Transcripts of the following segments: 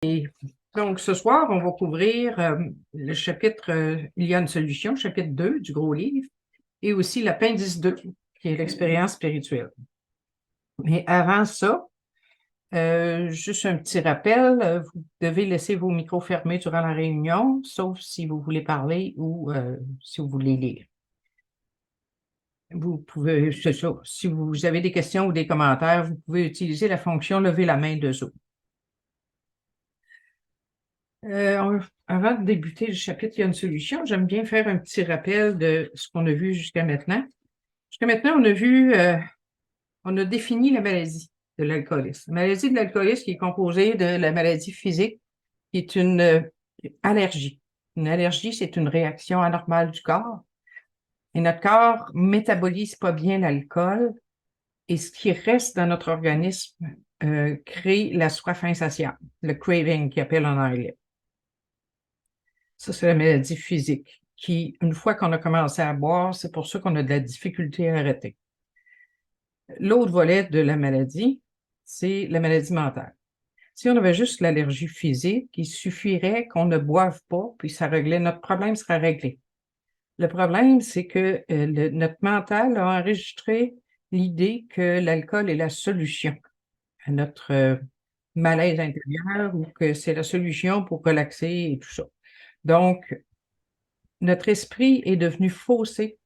Donc, ce soir, on va couvrir le chapitre Il y a une solution, chapitre 2 du gros livre, et aussi l'appendice 2, qui est l'expérience spirituelle. Mais avant ça, juste un petit rappel, vous devez laisser vos micros fermés durant la réunion, sauf si vous voulez parler ou si vous voulez lire. Vous pouvez, c'est ça, si vous avez des questions ou des commentaires, vous pouvez utiliser la fonction lever la main de Zoom. Avant de débuter le chapitre Il y a une solution, j'aime bien faire un petit rappel de ce qu'on a vu jusqu'à maintenant. Jusqu'à maintenant, on a défini la maladie de l'alcoolisme. La maladie de l'alcoolisme qui est composée de la maladie physique, qui est une allergie. Une allergie, c'est une réaction anormale du corps. Et notre corps métabolise pas bien l'alcool. Et ce qui reste dans notre organisme crée la soif insatiable, le craving qu'ils appellent en anglais. Ça, c'est la maladie physique qui, une fois qu'on a commencé à boire, c'est pour ça qu'on a de la difficulté à arrêter. L'autre volet de la maladie, c'est la maladie mentale. Si on avait juste l'allergie physique, il suffirait qu'on ne boive pas, puis ça réglait, notre problème serait réglé. Le problème, c'est que notre mental a enregistré l'idée que l'alcool est la solution à notre malaise intérieur ou que c'est la solution pour relaxer et tout ça. Donc, notre esprit est devenu faussé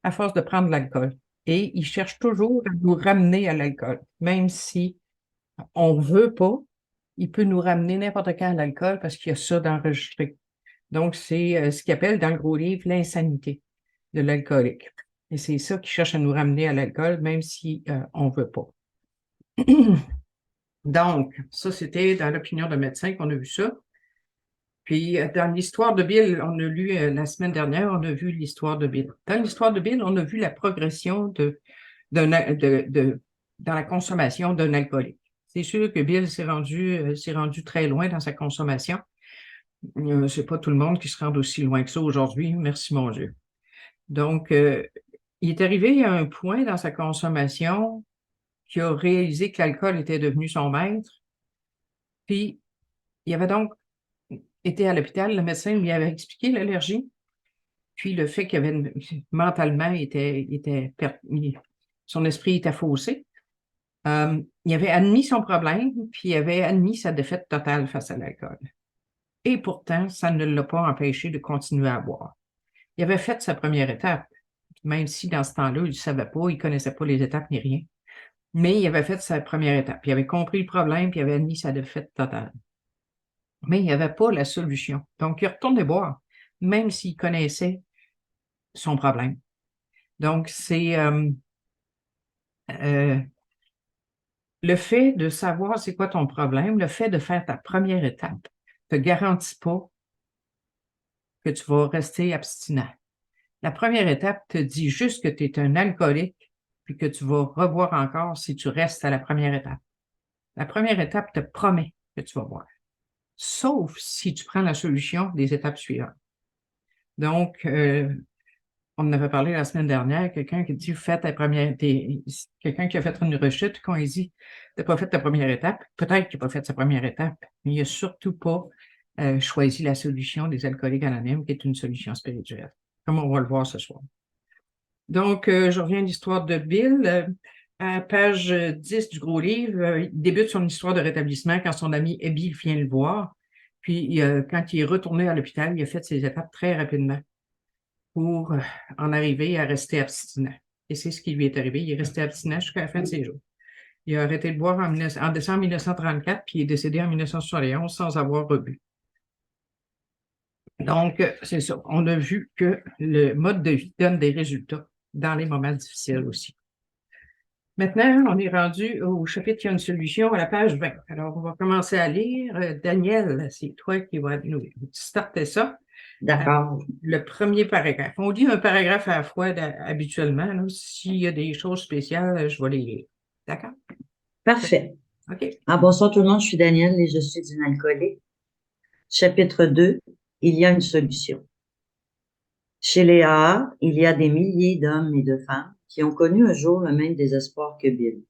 à force de prendre de l'alcool. Et il cherche toujours à nous ramener à l'alcool. Même si on ne veut pas, il peut nous ramener n'importe quand à l'alcool parce qu'il y a ça d'enregistré. Donc, c'est ce qu'il appelle dans le gros livre l'insanité de l'alcoolique. Et c'est ça qui cherche à nous ramener à l'alcool, même si on ne veut pas. Donc, ça, c'était dans l'opinion de médecin qu'on a vu ça. Puis, dans l'histoire de Bill, on a lu la semaine dernière, on a vu l'histoire de Bill. Dans l'histoire de Bill, on a vu la progression dans la consommation d'un alcoolique. C'est sûr que Bill s'est rendu très loin dans sa consommation. C'est pas tout le monde qui se rend aussi loin que ça aujourd'hui, merci mon Dieu. Donc, il est arrivé à un point dans sa consommation qu'il a réalisé que l'alcool était devenu son maître. Puis, il avait donc été à l'hôpital, le médecin lui avait expliqué l'allergie, puis le fait qu'il avait mentalement, son esprit était faussé. Il avait admis son problème, puis il avait admis sa défaite totale face à l'alcool. Et pourtant, ça ne l'a pas empêché de continuer à boire. Il avait fait sa première étape, même si dans ce temps-là, il ne savait pas, il ne connaissait pas les étapes ni rien. Mais il avait fait sa première étape. Il avait compris le problème, puis il avait admis sa défaite totale. Mais il n'y avait pas la solution. Donc, il retournait boire, même s'il connaissait son problème. Donc, c'est le fait de savoir c'est quoi ton problème, le fait de faire ta première étape, ne te garantit pas que tu vas rester abstinent. La première étape te dit juste que tu es un alcoolique, puis que tu vas reboire encore si tu restes à la première étape. La première étape te promet que tu vas boire, sauf si tu prends la solution des étapes suivantes. Donc, on en avait parlé la semaine dernière, quelqu'un qui dit fais ta première, quelqu'un qui a fait une rechute, quand il dit tu n'as pas fait ta première étape, peut-être qu'il n'a pas fait sa première étape, mais il n'a surtout pas choisi la solution des alcooliques anonymes, qui est une solution spirituelle, comme on va le voir ce soir. Donc, je reviens à l'histoire de Bill. À page 10 du gros livre, il débute son histoire de rétablissement quand son ami Abby vient le voir. Puis, quand il est retourné à l'hôpital, il a fait ses étapes très rapidement pour en arriver à rester abstinent. Et c'est ce qui lui est arrivé. Il est resté abstinent jusqu'à la fin de ses jours. Il a arrêté de boire en décembre 1934, puis il est décédé en 1971 sans avoir rebu. Donc, c'est ça. On a vu que le mode de vie donne des résultats dans les moments difficiles aussi. Maintenant, on est rendu au chapitre Il y a une solution à la page 20. Alors, on va commencer à lire. Daniel, c'est toi qui vas nous starter ça. D'accord. Le premier paragraphe. On lit un paragraphe à la fois habituellement. S'il y a des choses spéciales, je vais les lire. D'accord? Parfait. OK. Bonsoir tout le monde, je suis Danielle et je suis une alcoolique. Chapitre 2, il y a une solution. Chez les AA, il y a des milliers d'hommes et de femmes qui ont connu un jour le même désespoir que Bill.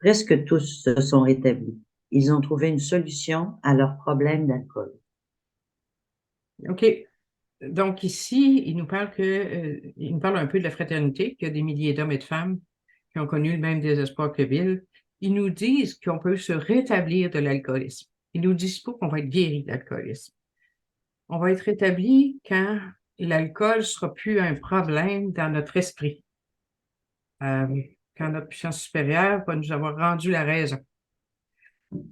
Presque tous se sont rétablis. ils ont trouvé une solution à leur problème d'alcool. OK. Donc ici, il nous parle un peu de la fraternité, qu'il y a des milliers d'hommes et de femmes qui ont connu le même désespoir que Bill. Ils nous disent qu'on peut se rétablir de l'alcoolisme. Ils nous disent pas qu'on va être guéri de l'alcoolisme. On va être rétabli quand l'alcool sera plus un problème dans notre esprit. Quand notre puissance supérieure va nous avoir rendu la raison.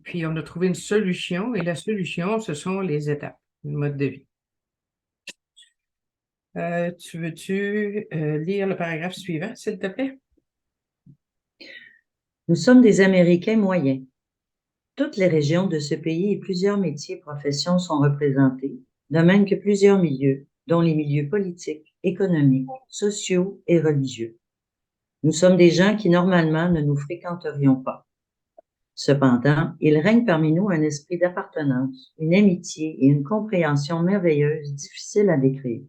Puis on a trouvé une solution, et la solution, ce sont les étapes, le mode de vie. Tu veux-tu lire le paragraphe suivant, s'il te plaît? Nous sommes des Américains moyens. Toutes les régions de ce pays et plusieurs métiers et professions sont représentés, de même que plusieurs milieux, dont les milieux politiques, économiques, sociaux et religieux. Nous sommes des gens qui normalement ne nous fréquenterions pas. Cependant, il règne parmi nous un esprit d'appartenance, une amitié et une compréhension merveilleuse, difficiles à décrire.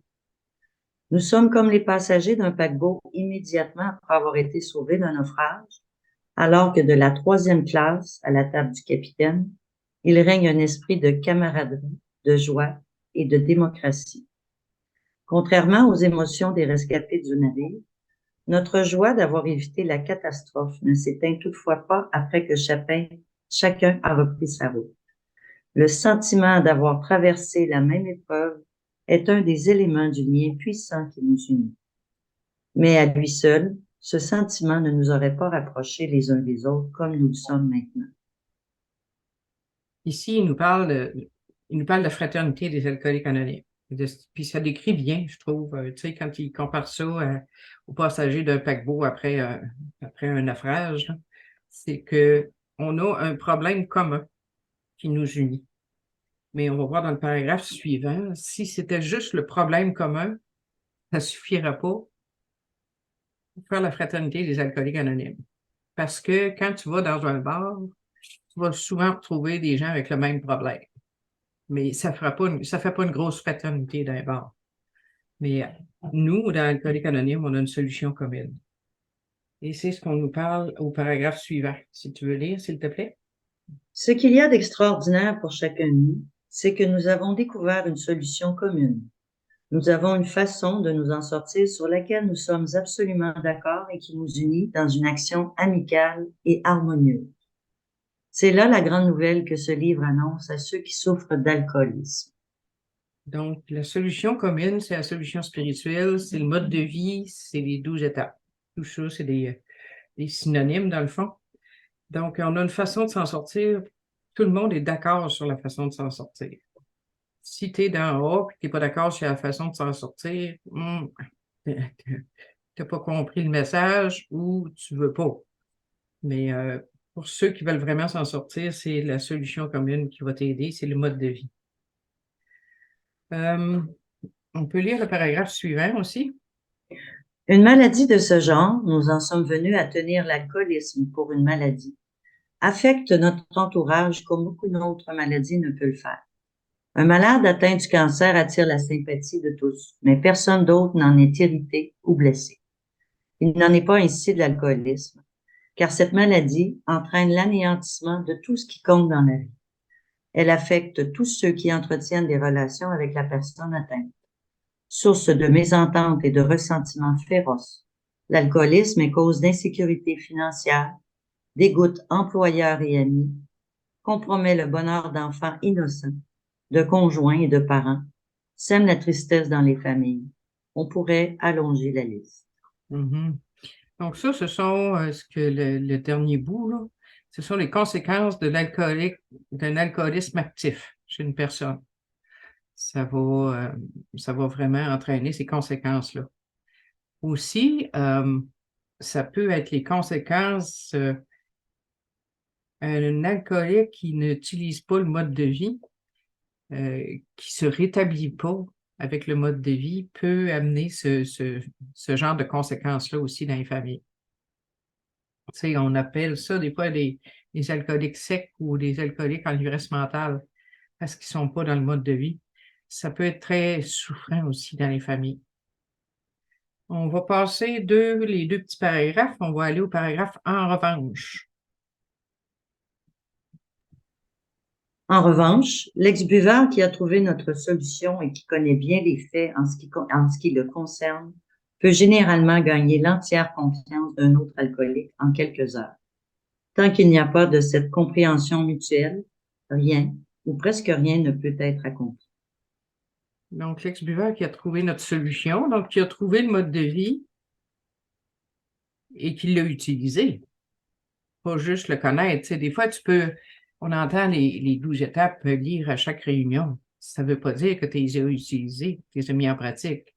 Nous sommes comme les passagers d'un paquebot immédiatement après avoir été sauvés d'un naufrage, alors que de la 3e classe à la table du capitaine, il règne un esprit de camaraderie, de joie et de démocratie. Contrairement aux émotions des rescapés du navire, notre joie d'avoir évité la catastrophe ne s'éteint toutefois pas après que chacun a repris sa route. Le sentiment d'avoir traversé la même épreuve est un des éléments du lien puissant qui nous unit. Mais à lui seul, ce sentiment ne nous aurait pas rapprochés les uns des autres comme nous le sommes maintenant. Ici, il nous parle de la fraternité des alcooliques anonymes. Puis ça décrit bien, je trouve, tu sais, quand il compare ça aux passagers d'un paquebot après un naufrage, là, c'est que on a un problème commun qui nous unit. Mais on va voir dans le paragraphe suivant, si c'était juste le problème commun, ça suffira pas pour faire la fraternité des alcooliques anonymes. Parce que quand tu vas dans un bar, tu vas souvent retrouver des gens avec le même problème. Mais ça fait pas une grosse fraternité d'un bar. Mais nous, dans l'alcoolique anonyme, on a une solution commune. Et c'est ce qu'on nous parle au paragraphe suivant. Si tu veux lire, s'il te plaît. Ce qu'il y a d'extraordinaire pour chacun de nous, c'est que nous avons découvert une solution commune. Nous avons une façon de nous en sortir sur laquelle nous sommes absolument d'accord et qui nous unit dans une action amicale et harmonieuse. C'est là la grande nouvelle que ce livre annonce à ceux qui souffrent d'alcoolisme. Donc, la solution commune, c'est la solution spirituelle, c'est le mode de vie, c'est les 12 étapes. Tout ça, c'est des synonymes, dans le fond. Donc, on a une façon de s'en sortir. Tout le monde est d'accord sur la façon de s'en sortir. Si tu es d'en haut et que tu n'es pas d'accord sur la façon de s'en sortir, tu n'as pas compris le message ou tu veux pas. Mais pour ceux qui veulent vraiment s'en sortir, c'est la solution commune qui va t'aider, c'est le mode de vie. On peut lire le paragraphe suivant aussi. Une maladie de ce genre, nous en sommes venus à tenir l'alcoolisme pour une maladie, affecte notre entourage comme aucune autre maladie ne peut le faire. Un malade atteint du cancer attire la sympathie de tous, mais personne d'autre n'en est irrité ou blessé. Il n'en est pas ainsi de l'alcoolisme, car cette maladie entraîne l'anéantissement de tout ce qui compte dans la vie. Elle affecte tous ceux qui entretiennent des relations avec la personne atteinte. Source de mésentente et de ressentiments féroces, l'alcoolisme est cause d'insécurité financière, dégoûte employeurs et amis, compromet le bonheur d'enfants innocents, de conjoints et de parents, sème la tristesse dans les familles. On pourrait allonger la liste. Mhm. Donc ça, ce sont ce que le dernier bout, là, ce sont les conséquences d'un alcoolisme actif chez une personne. Ça va vraiment entraîner ces conséquences-là. Aussi, ça peut être les conséquences un alcoolique qui n'utilise pas le mode de vie, qui se rétablit pas avec le mode de vie, peut amener ce genre de conséquences-là aussi dans les familles. Tu sais, on appelle ça des fois des alcooliques secs ou des alcooliques en ivresse mentale parce qu'ils sont pas dans le mode de vie. Ça peut être très souffrant aussi dans les familles. On va passer les deux petits paragraphes. On va aller au paragraphe en revanche. En revanche, l'ex-buveur qui a trouvé notre solution et qui connaît bien les faits en ce qui le concerne peut généralement gagner l'entière confiance d'un autre alcoolique en quelques heures. Tant qu'il n'y a pas de cette compréhension mutuelle, rien ou presque rien ne peut être accompli. Donc, l'ex-buveur qui a trouvé notre solution, donc qui a trouvé le mode de vie et qui l'a utilisé. Pas juste le connaître. Tu sais, des fois, on entend les 12 étapes lire à chaque réunion. Ça ne veut pas dire que tu les as utilisées, tu les as mis en pratique.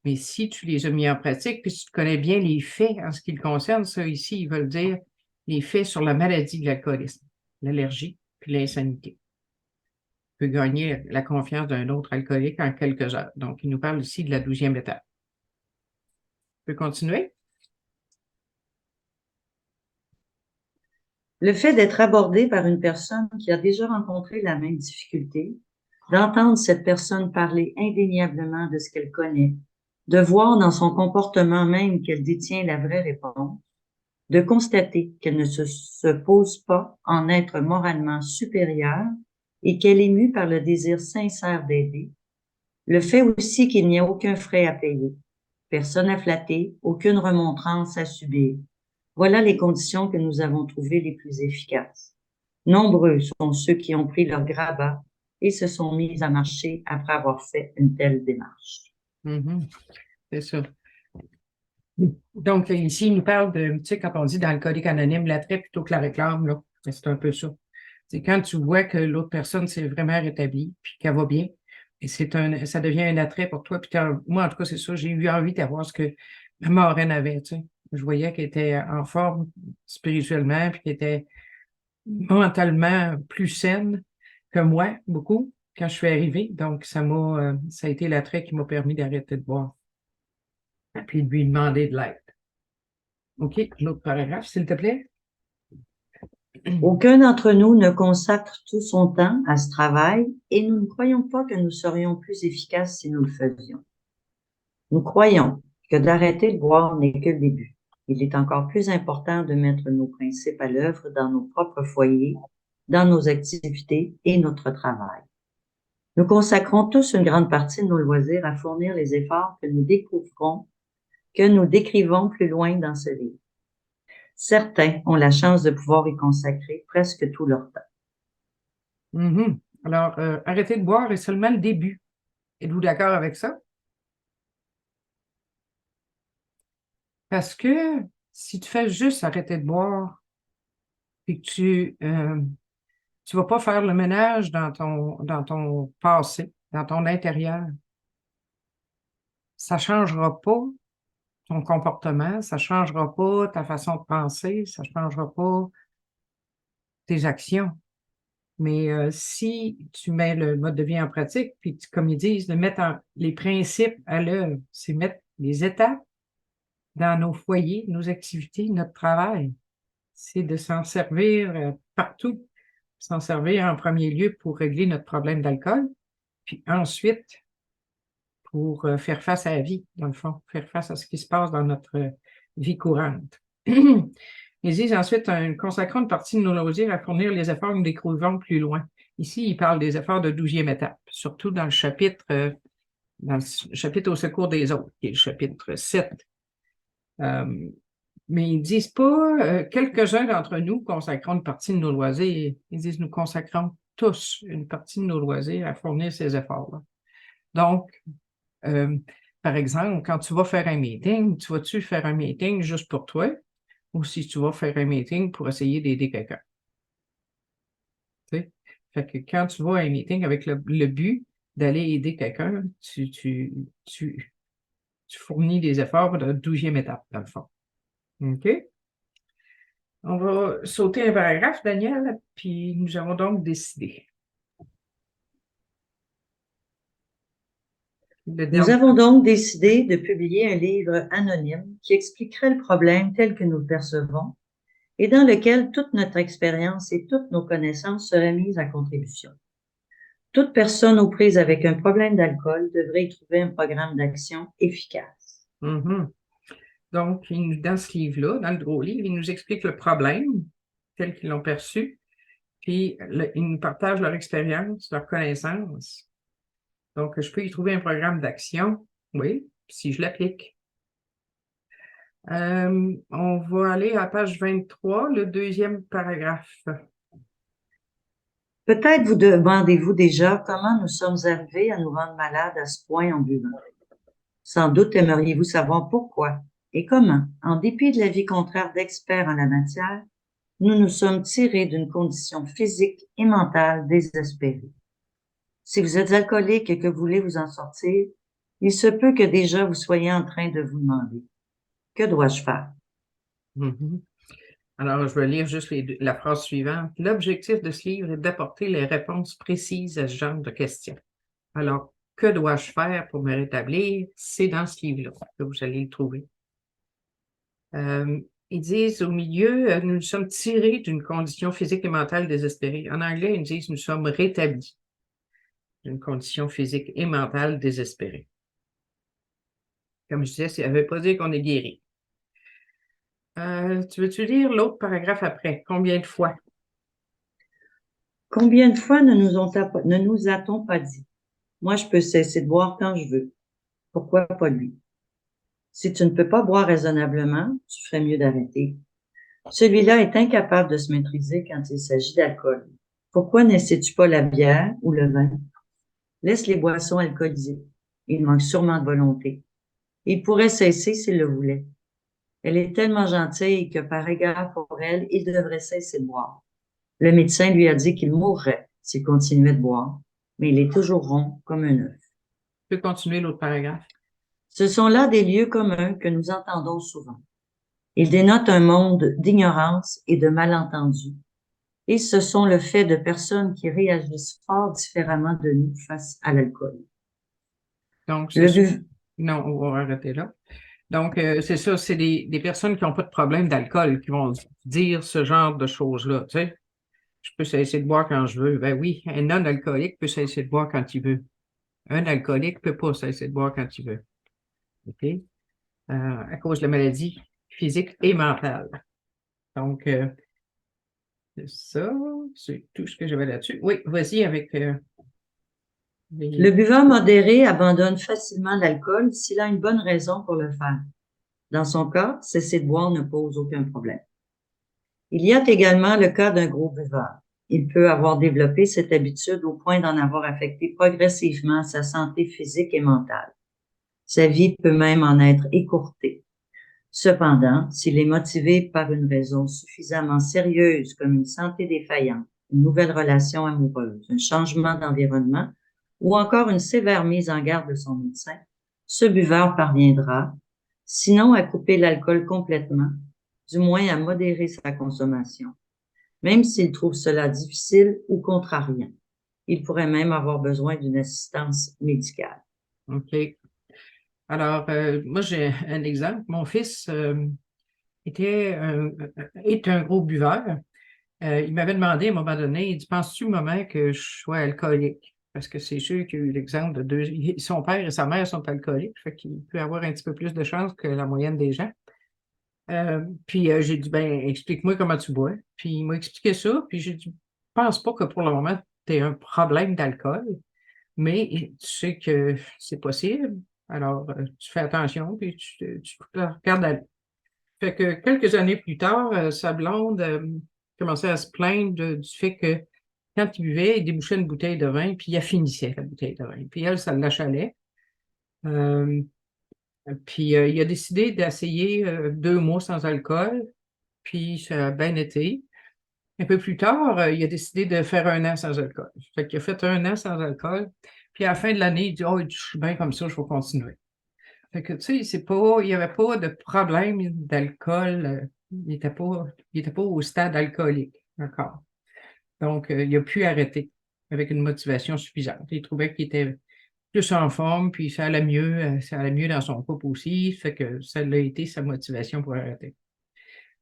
Mais si tu les as mis en pratique, puis tu connais bien les faits en ce qui le concerne, ça ici, ils veulent dire les faits sur la maladie de l'alcoolisme, l'allergie, puis l'insanité. Tu peux gagner la confiance d'un autre alcoolique en quelques heures. Donc, il nous parle ici de la 12e étape. Tu peux continuer? Le fait d'être abordé par une personne qui a déjà rencontré la même difficulté, d'entendre cette personne parler indéniablement de ce qu'elle connaît, de voir dans son comportement même qu'elle détient la vraie réponse, de constater qu'elle ne se pose pas en être moralement supérieure et qu'elle est mue par le désir sincère d'aider, le fait aussi qu'il n'y a aucun frais à payer, personne à flatter, aucune remontrance à subir. Voilà les conditions que nous avons trouvées les plus efficaces. Nombreux sont ceux qui ont pris leur grabat et se sont mis à marcher après avoir fait une telle démarche. C'est ça. Donc, ici, il nous parle de, tu sais, quand on dit dans l'alcoolique anonyme, l'attrait plutôt que la réclame, là, c'est un peu ça. C'est quand tu vois que l'autre personne s'est vraiment rétablie, puis qu'elle va bien, et ça devient un attrait pour toi. Puis moi, en tout cas, c'est ça, j'ai eu envie d'avoir ce que ma marraine avait, tu sais. Je voyais qu'elle était en forme spirituellement, puis qu'elle était mentalement plus saine que moi, beaucoup, quand je suis arrivée. Donc, ça a été l'attrait qui m'a permis d'arrêter de boire, puis de lui demander de l'aide. OK, l'autre paragraphe, s'il te plaît. Aucun d'entre nous ne consacre tout son temps à ce travail et nous ne croyons pas que nous serions plus efficaces si nous le faisions. Nous croyons que d'arrêter de boire n'est que le début. Il est encore plus important de mettre nos principes à l'œuvre dans nos propres foyers, dans nos activités et notre travail. Nous consacrons tous une grande partie de nos loisirs à fournir les efforts que nous décrivons plus loin dans ce livre. Certains ont la chance de pouvoir y consacrer presque tout leur temps. Alors, arrêter de boire est seulement le début. Êtes-vous d'accord avec ça? Parce que si tu fais juste arrêter de boire et que tu vas pas faire le ménage dans ton passé, dans ton intérieur, ça changera pas ton comportement, ça changera pas ta façon de penser, ça changera pas tes actions. Mais si tu mets le mode de vie en pratique, puis comme ils disent, de mettre les principes à l'œuvre, c'est mettre les étapes dans nos foyers, nos activités, notre travail. C'est de s'en servir partout. S'en servir en premier lieu pour régler notre problème d'alcool, puis ensuite pour faire face à la vie, dans le fond, faire face à ce qui se passe dans notre vie courante. Ils disent ensuite, consacrons une partie de nos loisirs à fournir les efforts que nous découvrons plus loin. Ici, ils parlent des efforts de 12e étape, surtout dans le chapitre au secours des autres, qui est le chapitre 7. Mais ils disent pas quelques-uns d'entre nous consacrons une partie de nos loisirs. Ils disent nous consacrons tous une partie de nos loisirs à fournir ces efforts-là. Donc, par exemple, quand tu vas faire un meeting, tu vas-tu faire un meeting juste pour toi ou si tu vas faire un meeting pour essayer d'aider quelqu'un? Tu sais? Fait que quand tu vas à un meeting avec le but d'aller aider quelqu'un, tu fournis des efforts de la 12e étape, dans le fond. OK? On va sauter un paragraphe, Daniel, puis nous avons donc décidé. Nous avons donc décidé de publier un livre anonyme qui expliquerait le problème tel que nous le percevons et dans lequel toute notre expérience et toutes nos connaissances seraient mises à contribution. Toute personne aux prises avec un problème d'alcool devrait y trouver un programme d'action efficace. Donc, dans ce livre-là, dans le gros livre, il nous explique le problème tel qu'ils l'ont perçu, Puis, ils nous partagent leur expérience, leurs connaissances. Donc, je peux y trouver un programme d'action, oui, si je l'applique. On va aller à page 23, le deuxième paragraphe. Peut-être vous demandez-vous déjà comment nous sommes arrivés à nous rendre malades à ce point en buvant. Sans doute aimeriez-vous savoir pourquoi et comment, en dépit de l'avis contraire d'experts en la matière, nous nous sommes tirés d'une condition physique et mentale désespérée. Si vous êtes alcoolique et que vous voulez vous en sortir, il se peut que déjà vous soyez en train de vous demander, que dois-je faire? Mhm. Alors, je vais lire juste la phrase suivante. L'objectif de ce livre est d'apporter les réponses précises à ce genre de questions. Alors, que dois-je faire pour me rétablir? C'est dans ce livre-là que vous allez le trouver. Ils disent au milieu, nous nous sommes tirés d'une condition physique et mentale désespérée. En anglais, ils disent nous sommes rétablis d'une condition physique et mentale désespérée. Comme je disais, ça ne veut pas dire qu'on est guéri. Tu veux-tu lire l'autre paragraphe après? Combien de fois? Combien de fois ne nous a-t-on pas dit? Moi, je peux cesser de boire quand je veux. Pourquoi pas lui? Si tu ne peux pas boire raisonnablement, tu ferais mieux d'arrêter. Celui-là est incapable de se maîtriser quand il s'agit d'alcool. Pourquoi n'essaies-tu pas la bière ou le vin? Laisse les boissons alcoolisées. Il manque sûrement de volonté. Il pourrait cesser s'il le voulait. Elle est tellement gentille que par égard pour elle, il devrait cesser de boire. Le médecin lui a dit qu'il mourrait s'il continuait de boire, mais il est toujours rond comme un œuf. Tu peux continuer l'autre paragraphe. Ce sont là des lieux communs que nous entendons souvent. Ils dénotent un monde d'ignorance et de malentendus, et ce sont le fait de personnes qui réagissent fort différemment de nous face à l'alcool. Donc, Le c'est ça. bu- Non, on va arrêter là. Donc, c'est ça, c'est des personnes qui n'ont pas de problème d'alcool qui vont dire ce genre de choses-là. Tu sais, je peux cesser de boire quand je veux. Ben oui, un non-alcoolique peut cesser de boire quand il veut. Un alcoolique ne peut pas cesser de boire quand il veut. OK? À cause de la maladie physique et mentale. Donc, ça, c'est tout ce que j'avais là-dessus. Oui, vas-y avec Le les... buveur modéré abandonne facilement l'alcool s'il a une bonne raison pour le faire. Dans son cas, cesser de boire ne pose aucun problème. Il y a également le cas d'un gros buveur. Il peut avoir développé cette habitude au point d'en avoir affecté progressivement sa santé physique et mentale. Sa vie peut même en être écourtée. Cependant, s'il est motivé par une raison suffisamment sérieuse comme une santé défaillante, une nouvelle relation amoureuse, un changement d'environnement ou encore une sévère mise en garde de son médecin, ce buveur parviendra, sinon à couper l'alcool complètement, du moins à modérer sa consommation, même s'il trouve cela difficile ou contrariant. Il pourrait même avoir besoin d'une assistance médicale. OK. Alors, moi, j'ai un exemple. Mon fils est un gros buveur. Il m'avait demandé à un moment donné, il dit, penses-tu, maman, que je sois alcoolique? Parce que c'est sûr qu'il y a eu l'exemple de son père et sa mère sont alcooliques, fait qu'il peut avoir un petit peu plus de chance que la moyenne des gens. Puis j'ai dit, ben, explique-moi comment tu bois. Puis il m'a expliqué ça, puis j'ai dit, pense pas que pour le moment, tu as un problème d'alcool, mais tu sais que c'est possible. Alors, tu fais attention, puis tu te regardes aller. Fait que quelques années plus tard, sa blonde commençait à se plaindre du fait que quand il buvait, il débouchait une bouteille de vin, puis il finissait la bouteille de vin. Puis elle, ça l'achalait. Euh, puis il a décidé d'essayer 2 mois sans alcool, puis ça a bien été. Un peu plus tard, il a décidé de faire 1 an sans alcool. Fait qu'il a fait 1 an sans alcool. Puis à la fin de l'année, il dit, oh, je suis bien comme ça, je vais continuer. Fait que, tu sais, il n'y avait pas de problème d'alcool. Il était pas au stade alcoolique encore. Donc, il a pu arrêter avec une motivation suffisante. Il trouvait qu'il était plus en forme, puis ça allait mieux dans son couple aussi. Fait que ça a été sa motivation pour arrêter.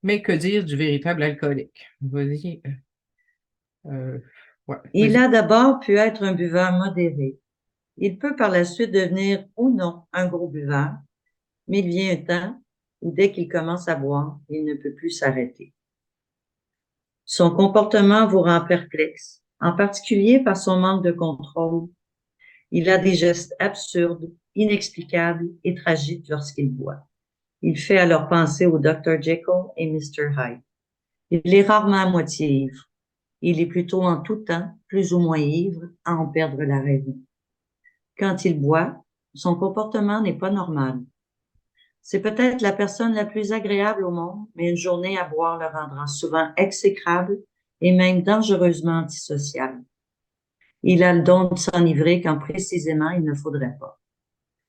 Mais que dire du véritable alcoolique? Vas-y. Euh, ouais, Il vas-y. a d'abord pu être un buveur modéré. Il peut par la suite devenir ou non un gros buveur, mais il vient un temps où dès qu'il commence à boire, il ne peut plus s'arrêter. Son comportement vous rend perplexe, en particulier par son manque de contrôle. Il a des gestes absurdes, inexplicables et tragiques lorsqu'il boit. Il fait alors penser au Dr. Jekyll et Mr. Hyde. Il est rarement à moitié ivre. Il est plutôt en tout temps plus ou moins ivre à en perdre la raison. Quand il boit, son comportement n'est pas normal. C'est peut-être la personne la plus agréable au monde, mais une journée à boire le rendra souvent exécrable et même dangereusement antisocial. Il a le don de s'enivrer quand précisément il ne faudrait pas,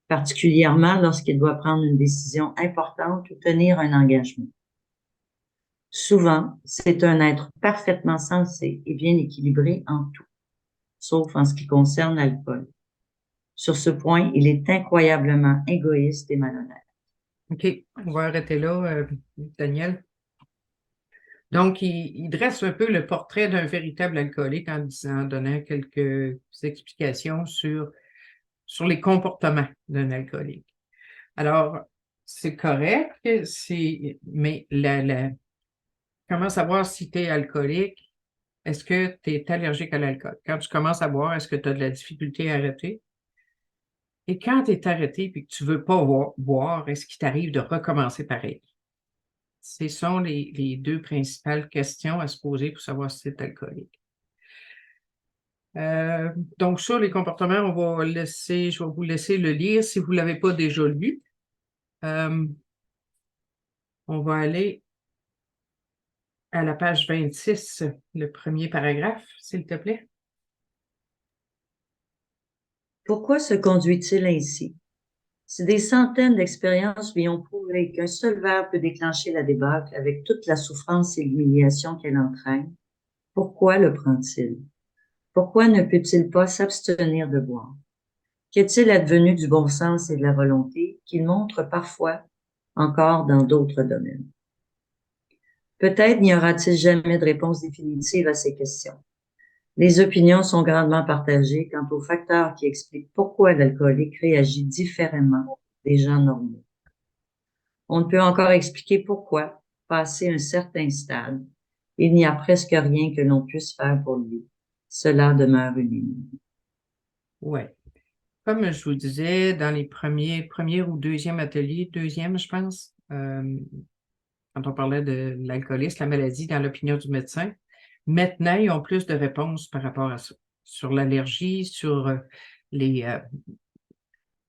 particulièrement lorsqu'il doit prendre une décision importante ou tenir un engagement. Souvent, c'est un être parfaitement sensé et bien équilibré en tout, sauf en ce qui concerne l'alcool. Sur ce point, il est incroyablement égoïste et malhonnête. OK, on va arrêter là, Daniel. Donc, il dresse un peu le portrait d'un véritable alcoolique en donnant quelques explications sur les comportements d'un alcoolique. Alors, c'est correct, mais comment savoir si tu es alcoolique? Est-ce que tu es allergique à l'alcool? Quand tu commences à boire, est-ce que tu as de la difficulté à arrêter? Et quand tu es arrêté et que tu ne veux pas boire, est-ce qu'il t'arrive de recommencer pareil? Ce sont les deux principales questions à se poser pour savoir si tu es alcoolique. Donc, sur les comportements, je vais vous laisser le lire si vous ne l'avez pas déjà lu. On va aller à la page 26, le premier paragraphe, s'il te plaît. Pourquoi se conduit-il ainsi? Si des centaines d'expériences lui ont prouvé qu'un seul verre peut déclencher la débâcle avec toute la souffrance et l'humiliation qu'elle entraîne, pourquoi le prend-il? Pourquoi ne peut-il pas s'abstenir de boire? Qu'est-il advenu du bon sens et de la volonté qu'il montre parfois encore dans d'autres domaines? Peut-être n'y aura-t-il jamais de réponse définitive à ces questions. Les opinions sont grandement partagées quant aux facteurs qui expliquent pourquoi l'alcoolique réagit différemment des gens normaux. On ne peut encore expliquer pourquoi, passé un certain stade, il n'y a presque rien que l'on puisse faire pour lui. Cela demeure une énigme. Oui. Comme je vous disais, dans les premier ou deuxième atelier, deuxième, je pense, quand on parlait de l'alcoolisme, la maladie, dans l'opinion du médecin, maintenant, ils ont plus de réponses par rapport à ça, sur l'allergie, sur les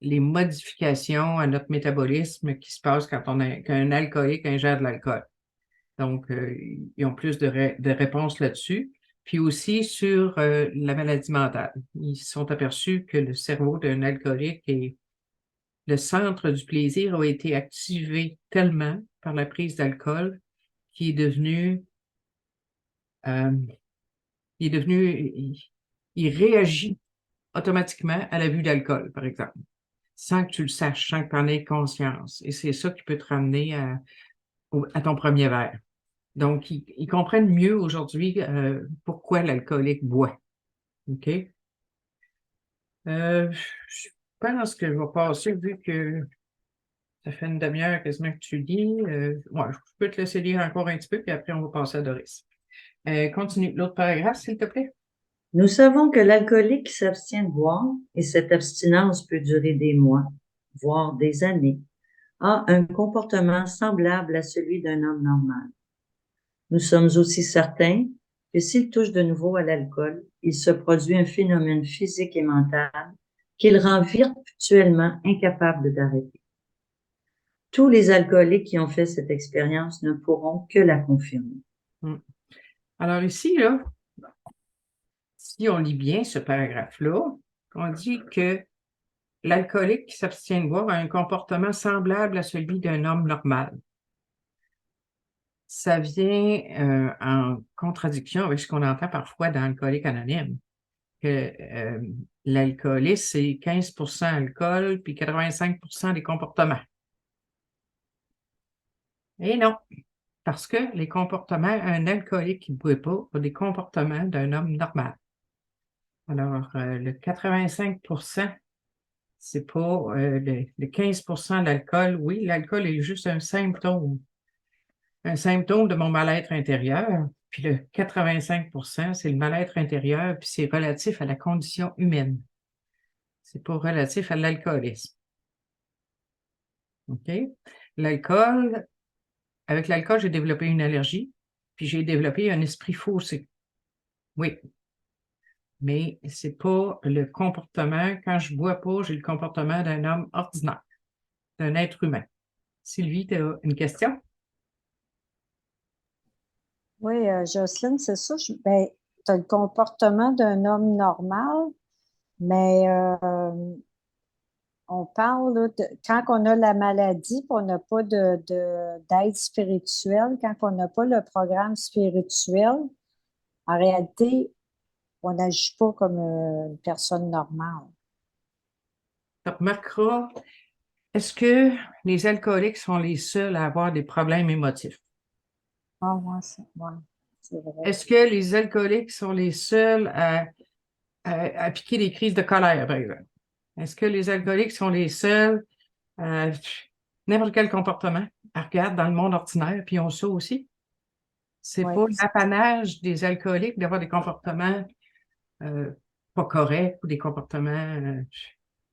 modifications à notre métabolisme qui se passent qu'un alcoolique ingère de l'alcool. Donc, ils ont plus de réponses là-dessus. Puis aussi sur la maladie mentale. Ils se sont aperçus que le cerveau d'un alcoolique et le centre du plaisir a été activé tellement par la prise d'alcool qu'il est devenu, euh, il réagit automatiquement à la vue d'alcool, par exemple, sans que tu le saches, sans que tu en aies conscience. Et c'est ça qui peut te ramener à ton premier verre. Donc, ils comprennent mieux aujourd'hui pourquoi l'alcoolique boit. OK? Je pense que je vais passer, vu que ça fait une demi-heure quasiment que tu lis. Ouais, je peux te laisser lire encore un petit peu, puis après, on va passer à Doris. Continue. L'autre paragraphe, s'il te plaît. Nous savons que l'alcoolique s'abstient de boire, et cette abstinence peut durer des mois, voire des années, a un comportement semblable à celui d'un homme normal. Nous sommes aussi certains que s'il touche de nouveau à l'alcool, il se produit un phénomène physique et mental qu'il rend virtuellement incapable d'arrêter. Tous les alcooliques qui ont fait cette expérience ne pourront que la confirmer. Alors ici, là, si on lit bien ce paragraphe-là, on dit que l'alcoolique qui s'abstient de boire a un comportement semblable à celui d'un homme normal. Ça vient en contradiction avec ce qu'on entend parfois dans Alcoolique Anonyme, que l'alcoolisme, c'est 15% alcool puis 85% des comportements. Et non, parce que les comportements, un alcoolique qui ne boit pas a des comportements d'un homme normal. Alors, le 85%, c'est pas le 15% d'alcool. Oui, l'alcool est juste un symptôme de mon mal-être intérieur, Puis le 85 c'est le mal-être intérieur, puis c'est relatif à la condition humaine. C'est pas relatif à l'alcoolisme. OK? L'alcool, avec l'alcool, j'ai développé une allergie, puis j'ai développé un esprit faussé. Oui, mais c'est pas le comportement. Quand je bois pas, j'ai le comportement d'un homme ordinaire, d'un être humain. Sylvie, tu as une question? Oui, Jocelyne, c'est ça. Ben, tu as le comportement d'un homme normal, mais on parle là, quand on a la maladie, puis on n'a pas d'aide spirituelle, quand on n'a pas le programme spirituel, en réalité, on n'agit pas comme une personne normale. Tu remarqueras, est-ce que les alcooliques sont les seuls à avoir des problèmes émotifs? Ah, ouais, c'est vrai. Est-ce que les alcooliques sont les seuls à piquer des crises de colère, par exemple? Est-ce que les alcooliques sont les seuls à n'importe quel comportement? À regarder dans le monde ordinaire, puis ils ont ça aussi. C'est Ouais, pas l'apanage des alcooliques d'avoir des comportements euh, pas corrects ou des comportements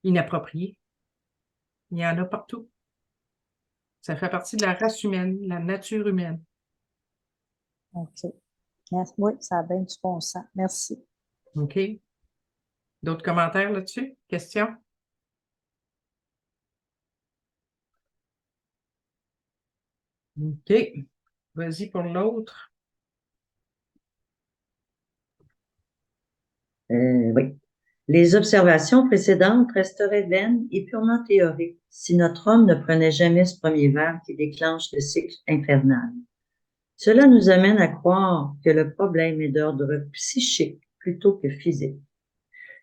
inappropriés. Il y en a partout. Ça fait partie de la race humaine, la nature humaine. OK. Oui, ça a bien du bon sens. Merci. OK? D'autres commentaires là-dessus? Questions? OK. Vas-y pour l'autre. Oui. Les observations précédentes resteraient vaines et purement théoriques si notre homme ne prenait jamais ce premier verre qui déclenche le cycle infernal. Cela nous amène à croire que le problème est d'ordre psychique plutôt que physique.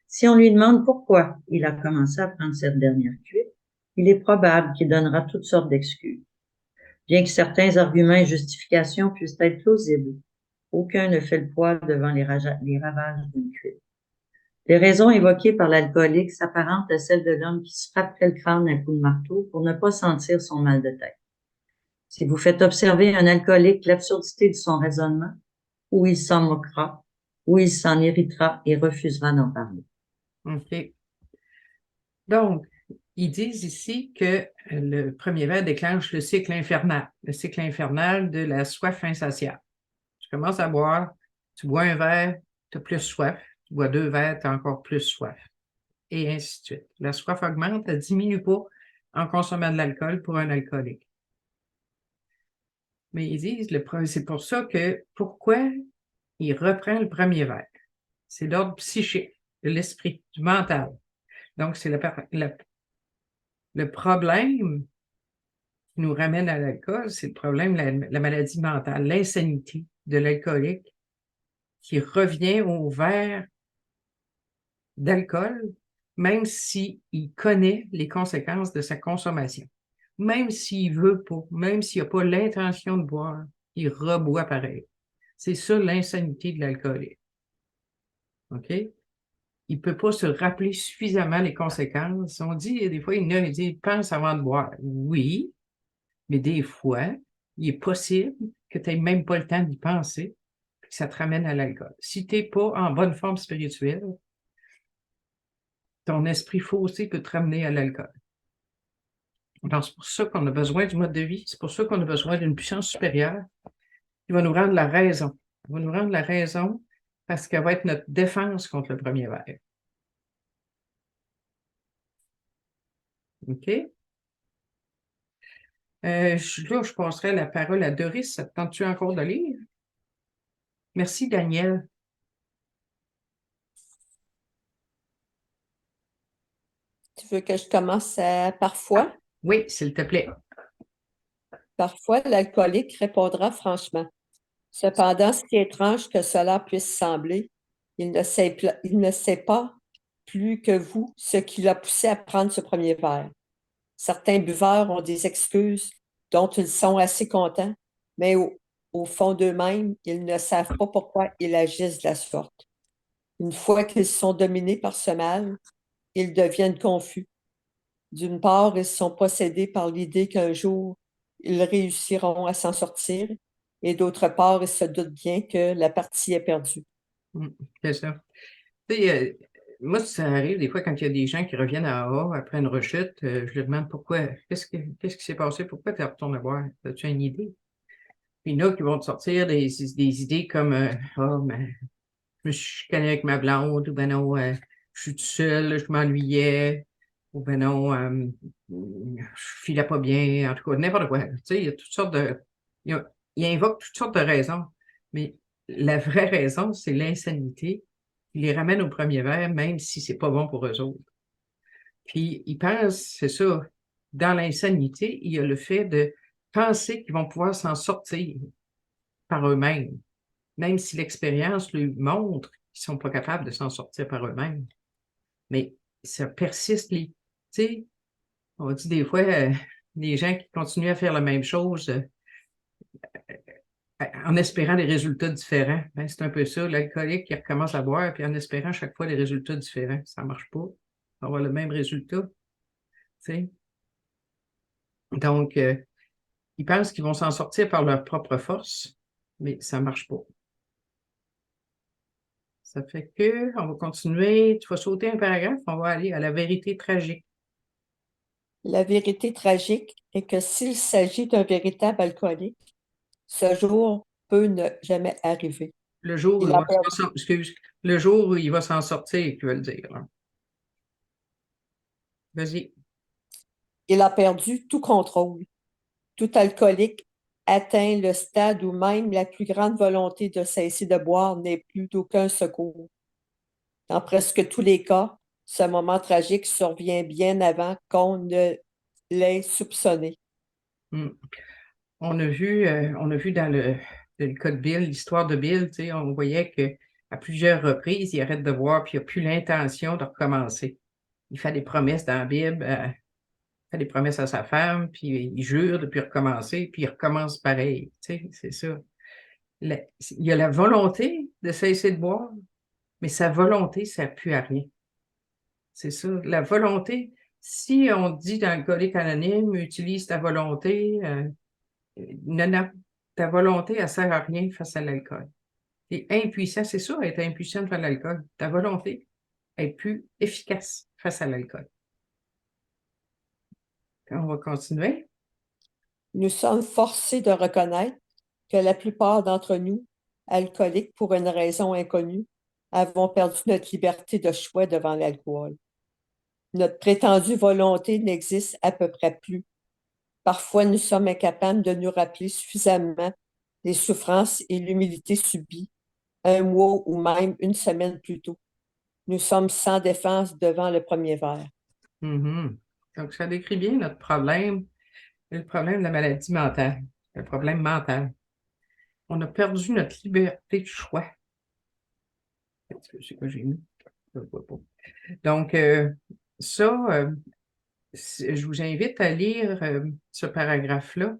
Si on lui demande pourquoi il a commencé à prendre cette dernière cuite, il est probable qu'il donnera toutes sortes d'excuses. Bien que certains arguments et justifications puissent être plausibles, aucun ne fait le poids devant les ravages d'une cuite. Les raisons évoquées par l'alcoolique s'apparentent à celles de l'homme qui se frapperait le crâne à coups de marteau pour ne pas sentir son mal de tête. Si vous faites observer un alcoolique l'absurdité de son raisonnement, ou il s'en moquera, ou il s'en irritera et refusera d'en parler. OK. Donc, ils disent ici que le premier verre déclenche le cycle infernal de la soif insatiable. Tu commences à boire, tu bois un verre, tu as plus soif, tu bois 2 verres, tu as encore plus soif, et ainsi de suite. La soif augmente, elle ne diminue pas en consommant de l'alcool pour un alcoolique. Mais ils disent, c'est pour ça que, pourquoi il reprend le premier verre? C'est l'ordre psychique, de l'esprit, du mental. Donc, c'est le problème qui nous ramène à l'alcool, c'est le problème, la maladie mentale, l'insanité de l'alcoolique qui revient au verre d'alcool, même s'il connaît les conséquences de sa consommation. Même s'il veut pas, même s'il n'a pas l'intention de boire, il reboit pareil. C'est ça l'insanité de l'alcoolique. OK? Il ne peut pas se rappeler suffisamment les conséquences. On dit, des fois, il dit, pense avant de boire. Oui, mais des fois, il est possible que tu n'aies même pas le temps d'y penser, que ça te ramène à l'alcool. Si tu n'es pas en bonne forme spirituelle, ton esprit faussé peut te ramener à l'alcool. Donc, c'est pour ça qu'on a besoin du mode de vie. C'est pour ça qu'on a besoin d'une puissance supérieure qui va nous rendre la raison. Elle va nous rendre la raison parce qu'elle va être notre défense contre le premier verre. OK? Là, je passerai la parole à Doris. Ça te tente-tu encore de lire? Merci, Daniel. Tu veux que je commence parfois? Oui, s'il te plaît. Parfois, l'alcoolique répondra franchement. Cependant, ce qui est étrange que cela puisse sembler, il ne sait pas plus que vous ce qui l'a poussé à prendre ce premier verre. Certains buveurs ont des excuses dont ils sont assez contents, mais au fond d'eux-mêmes, ils ne savent pas pourquoi ils agissent de la sorte. Une fois qu'ils sont dominés par ce mal, ils deviennent confus. D'une part, ils sont possédés par l'idée qu'un jour, ils réussiront à s'en sortir, et d'autre part, il se doute bien que la partie est perdue. C'est ça. Tu sais, moi, ça arrive des fois quand il y a des gens qui reviennent à A après une rechute, je leur demande pourquoi, qu'est-ce qui s'est passé, pourquoi tu es retourné voir? As-tu une idée? Puis il y en a qui vont te sortir des idées comme oh, ben, je me suis chicané avec ma blonde, ou ben non, je suis tout seul, je m'ennuyais, ou ben non, je filais pas bien, en tout cas, n'importe quoi. Tu sais, il y a toutes sortes de. Il invoque toutes sortes de raisons. Mais la vraie raison, c'est l'insanité qui les ramène au premier verre, même si c'est pas bon pour eux autres. Puis ils pensent, c'est ça, dans l'insanité, il y a le fait de penser qu'ils vont pouvoir s'en sortir par eux-mêmes, même si l'expérience lui montre qu'ils ne sont pas capables de s'en sortir par eux-mêmes. Mais ça persiste. Tu sais, on dit des fois, des gens qui continuent à faire la même chose en espérant des résultats différents. Ben, c'est un peu ça, l'alcoolique qui recommence à boire, puis en espérant chaque fois des résultats différents. Ça ne marche pas. On va avoir le même résultat. Tu sais. Donc, ils pensent qu'ils vont s'en sortir par leur propre force, mais ça ne marche pas. Ça fait que, on va continuer. Tu vas sauter un paragraphe, on va aller à la vérité tragique. La vérité tragique est que s'il s'agit d'un véritable alcoolique, ce jour peut ne jamais arriver. Le jour où Il il a va perdu. excuse, le jour où il va s'en sortir, tu veux le dire. Hein. Vas-y. Il a perdu tout contrôle. Tout alcoolique atteint le stade où même la plus grande volonté de cesser de boire n'est plus d'aucun secours. Dans presque tous les cas, ce moment tragique survient bien avant qu'on ne l'ait soupçonné. Hmm. On a vu dans le cas de Bill, l'histoire de Bill, tu sais, on voyait qu'à plusieurs reprises, il arrête de boire, puis il n'a plus l'intention de recommencer. Il fait des promesses dans la Bible, il fait des promesses à sa femme, puis il jure de ne plus recommencer, puis il recommence pareil. Tu sais, c'est ça. Il y a la volonté de cesser de boire, mais sa volonté ne sert plus à rien. C'est ça. La volonté, si on dit dans Alcoolique Anonyme, utilise ta volonté, non, ta volonté, elle ne sert à rien face à l'alcool. Tu es impuissant, c'est ça, être impuissant face à l'alcool. Ta volonté est plus efficace face à l'alcool. On va continuer. Nous sommes forcés de reconnaître que la plupart d'entre nous, alcooliques pour une raison inconnue, avons perdu notre liberté de choix devant l'alcool. Notre prétendue volonté n'existe à peu près plus. Parfois, nous sommes incapables de nous rappeler suffisamment les souffrances et l'humilité subies un mois ou même une semaine plus tôt. Nous sommes sans défense devant le premier verre. Mm-hmm. Donc, ça décrit bien notre problème, le problème de la maladie mentale, le problème mental. On a perdu notre liberté de choix. C'est quoi j'ai mis? Je ne vois pas. Donc, ça, je vous invite à lire ce paragraphe-là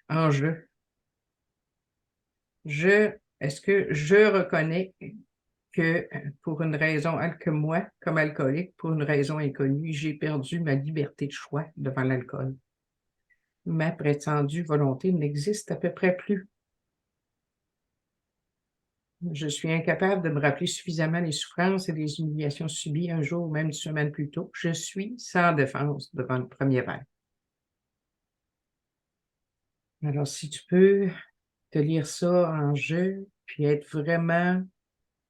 en jeu. Est-ce que je reconnais que pour une raison, que moi, comme alcoolique, pour une raison inconnue, j'ai perdu ma liberté de choix devant l'alcool. Ma prétendue volonté n'existe à peu près plus. Je suis incapable de me rappeler suffisamment les souffrances et les humiliations subies un jour ou même une semaine plus tôt. Je suis sans défense devant le premier verre. Alors, si tu peux te lire ça en jeu, puis être vraiment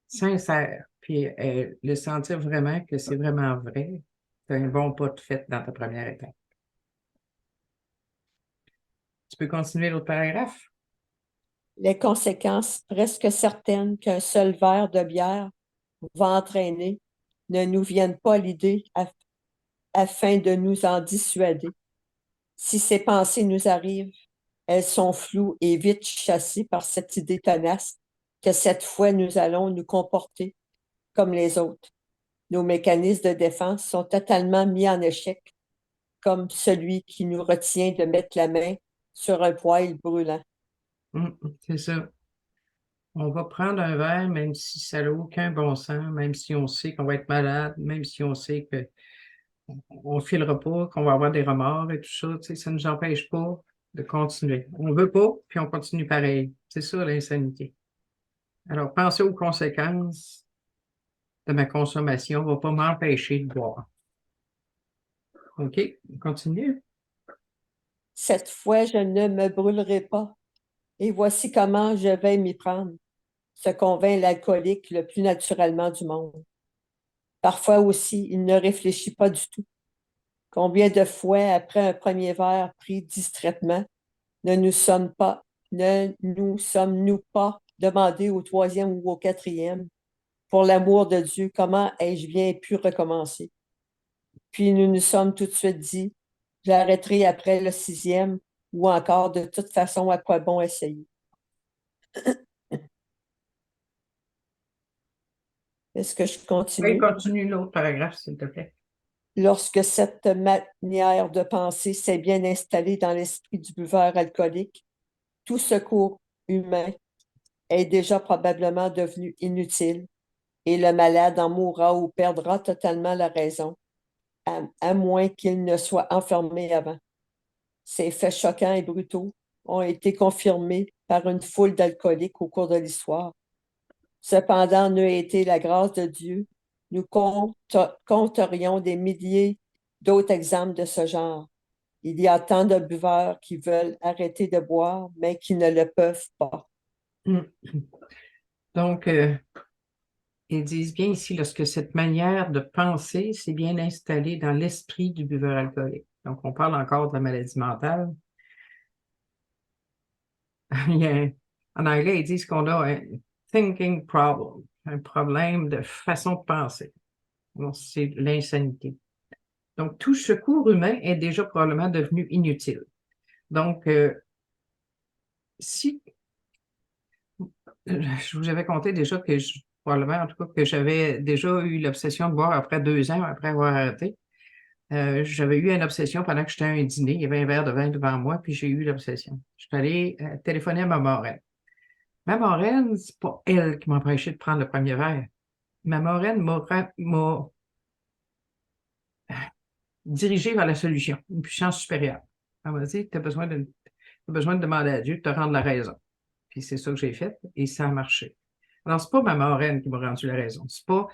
sincère, puis le sentir vraiment que c'est vraiment vrai, c'est un bon pas de fait dans ta première étape. Tu peux continuer l'autre paragraphe? Les conséquences presque certaines qu'un seul verre de bière va entraîner ne nous viennent pas à l'idée afin de nous en dissuader. Si ces pensées nous arrivent, elles sont floues et vite chassées par cette idée tenace que cette fois nous allons nous comporter comme les autres. Nos mécanismes de défense sont totalement mis en échec, comme celui qui nous retient de mettre la main sur un poêle brûlant. C'est ça. On va prendre un verre, même si ça n'a aucun bon sens, même si on sait qu'on va être malade, même si on sait qu'on ne filera pas, qu'on va avoir des remords et tout ça, tu sais, ça ne nous empêche pas de continuer. On ne veut pas, puis on continue pareil. C'est ça, l'insanité. Alors, penser aux conséquences de ma consommation ne va pas m'empêcher de boire. OK, on continue. Cette fois, je ne me brûlerai pas. Et voici comment je vais m'y prendre, se convainc l'alcoolique le plus naturellement du monde. Parfois aussi, il ne réfléchit pas du tout. Combien de fois, après un premier verre pris distraitement, ne nous sommes-nous pas demandé au troisième ou au quatrième, pour l'amour de Dieu, comment ai-je bien pu recommencer? Puis nous nous sommes tout de suite dit, j'arrêterai après le sixième, ou encore de toute façon, à quoi bon essayer? Est-ce que je Oui, continue? continue l'autre paragraphe, s'il te plaît. Lorsque cette manière de penser s'est bien installée dans l'esprit du buveur alcoolique, tout secours humain est déjà probablement devenu inutile et le malade en mourra ou perdra totalement la raison, à moins qu'il ne soit enfermé avant. Ces faits choquants et brutaux ont été confirmés par une foule d'alcooliques au cours de l'histoire. Cependant, n'eût été la grâce de Dieu, nous compterions des milliers d'autres exemples de ce genre. Il y a tant de buveurs qui veulent arrêter de boire, mais qui ne le peuvent pas. Donc, ils disent bien ici, lorsque cette manière de penser s'est bien installée dans l'esprit du buveur alcoolique. Donc, on parle encore de la maladie mentale. En anglais, ils disent qu'on a un thinking problem, un problème de façon de penser. Donc, c'est l'insanité. Donc, tout secours humain est déjà probablement devenu inutile. Donc, si je vous avais conté déjà que probablement, en tout cas, que j'avais déjà eu l'obsession de boire après 2 ans, après avoir arrêté. J'avais eu une obsession pendant que j'étais à un dîner. Il y avait un verre de vin devant moi, puis j'ai eu l'obsession. Je suis allée téléphoner à ma marraine. Ma marraine, c'est pas elle qui m'a empêché de prendre le premier verre. Ma marraine m'a dirigé vers la solution, une puissance supérieure. Elle m'a dit, tu as besoin de demander à Dieu de te rendre la raison. Puis c'est ça que j'ai fait et ça a marché. Alors, c'est pas ma marraine qui m'a rendu la raison. C'est pas